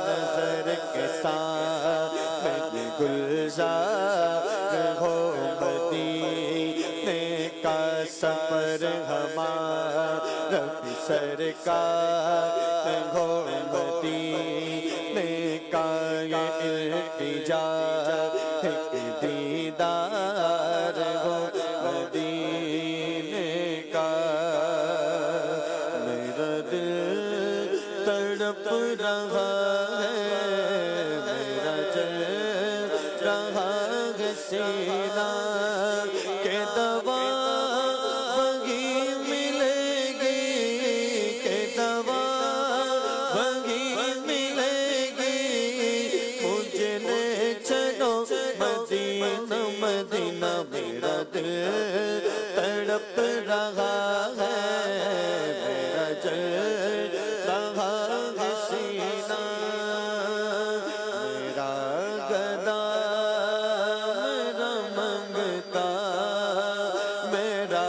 نظر کے سامنے گلزار ہو مدینے کا سفر ہمارا بھی سرکار ہو مدینے کا یہ التجا ایک دیدار ہو مدینے کا میرا دل تڑپ رہا ہے میرا جل رہا ہے سینہ کہ دوا وہی ملے گی کہ دوا وہی ملے گی مجھے لے چلو مدینہ مدینہ میرا دل تڑپ رہا ہے میرا جل رہا ہے سینہ میرا گدا میرا منگتا میرا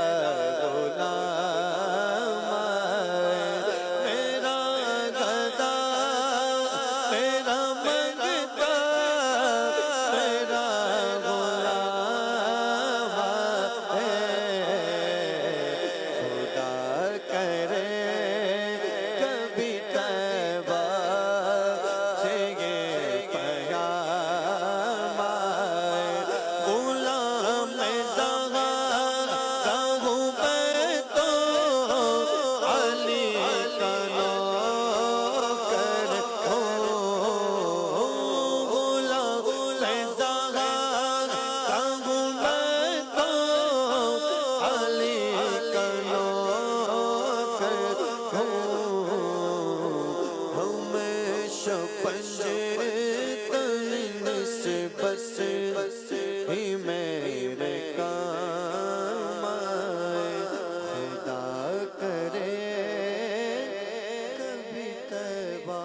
غلام میرا گدا میرا منگتا میرا غلام خدا کرے کبھی طیبہ سے یہ پیام آئے غلام زہرا ہوں میں تو علی کا نوکر ہوں غلام زہرا ہوں میں تو علی کا نوکر ہوں ہمیشہ پنجے تن سے بس ہی میرے کام آئے خدا کرے کبھی طیبہ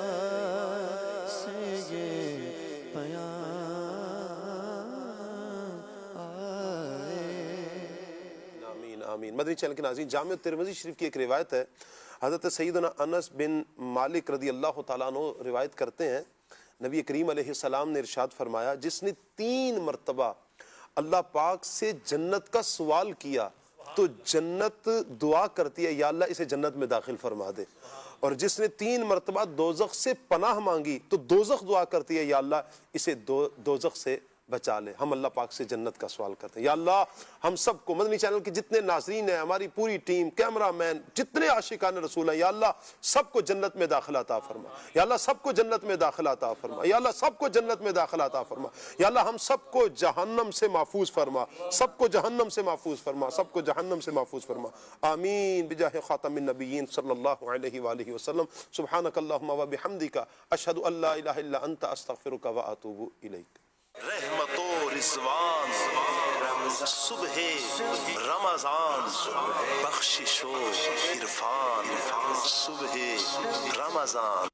سے یہ پیام آئے آمین آمین۔ مدنی چینل کے ناظرین، جامع ترمذی شریف کی ایک روایت ہے، حضرت سیدنا انس بن مالک رضی اللہ تعالیٰ عنہ روایت کرتے ہیں، نبی کریم علیہ السلام نے ارشاد فرمایا جس نے 3 مرتبہ اللہ پاک سے جنت کا سوال کیا تو جنت دعا کرتی ہے یا اللہ اسے جنت میں داخل فرما دے، اور جس نے 3 مرتبہ دوزخ سے پناہ مانگی تو دوزخ دعا کرتی ہے یا اللہ اسے دوزخ سے بچا لے. ہم اللہ پاک سے جنت کا سوال کرتے ہیں. یا اللہ ہم سب کو مدنی چینل کے جتنے ناظرین ہیں, ہماری پوری ٹیم, کیمرہ مین, جتنے عاشقان رسول ہیں, یا اللہ سب کو جنت میں داخلہ عطا فرما. یا اللہ سب کو جنت میں داخلہ عطا فرما. یا اللہ سب کو جنت میں داخلہ عطا فرما. یا اللہ ہم سب کو جہنم سے محفوظ فرما, سب کو جہنم سے محفوظ فرما, سب کو جہنم سے محفوظ فرما. آمین بجاہ خاتم النبیین صلی اللہ علیہ وآلہ وسلم. سبحانک اللہم و بحمدک, اشہد ان لا الہ الا انت, استغفرک و اتوب الیک. رحمت و رضوان صبح رمضان, بخشش و عرفان صبح رمضان.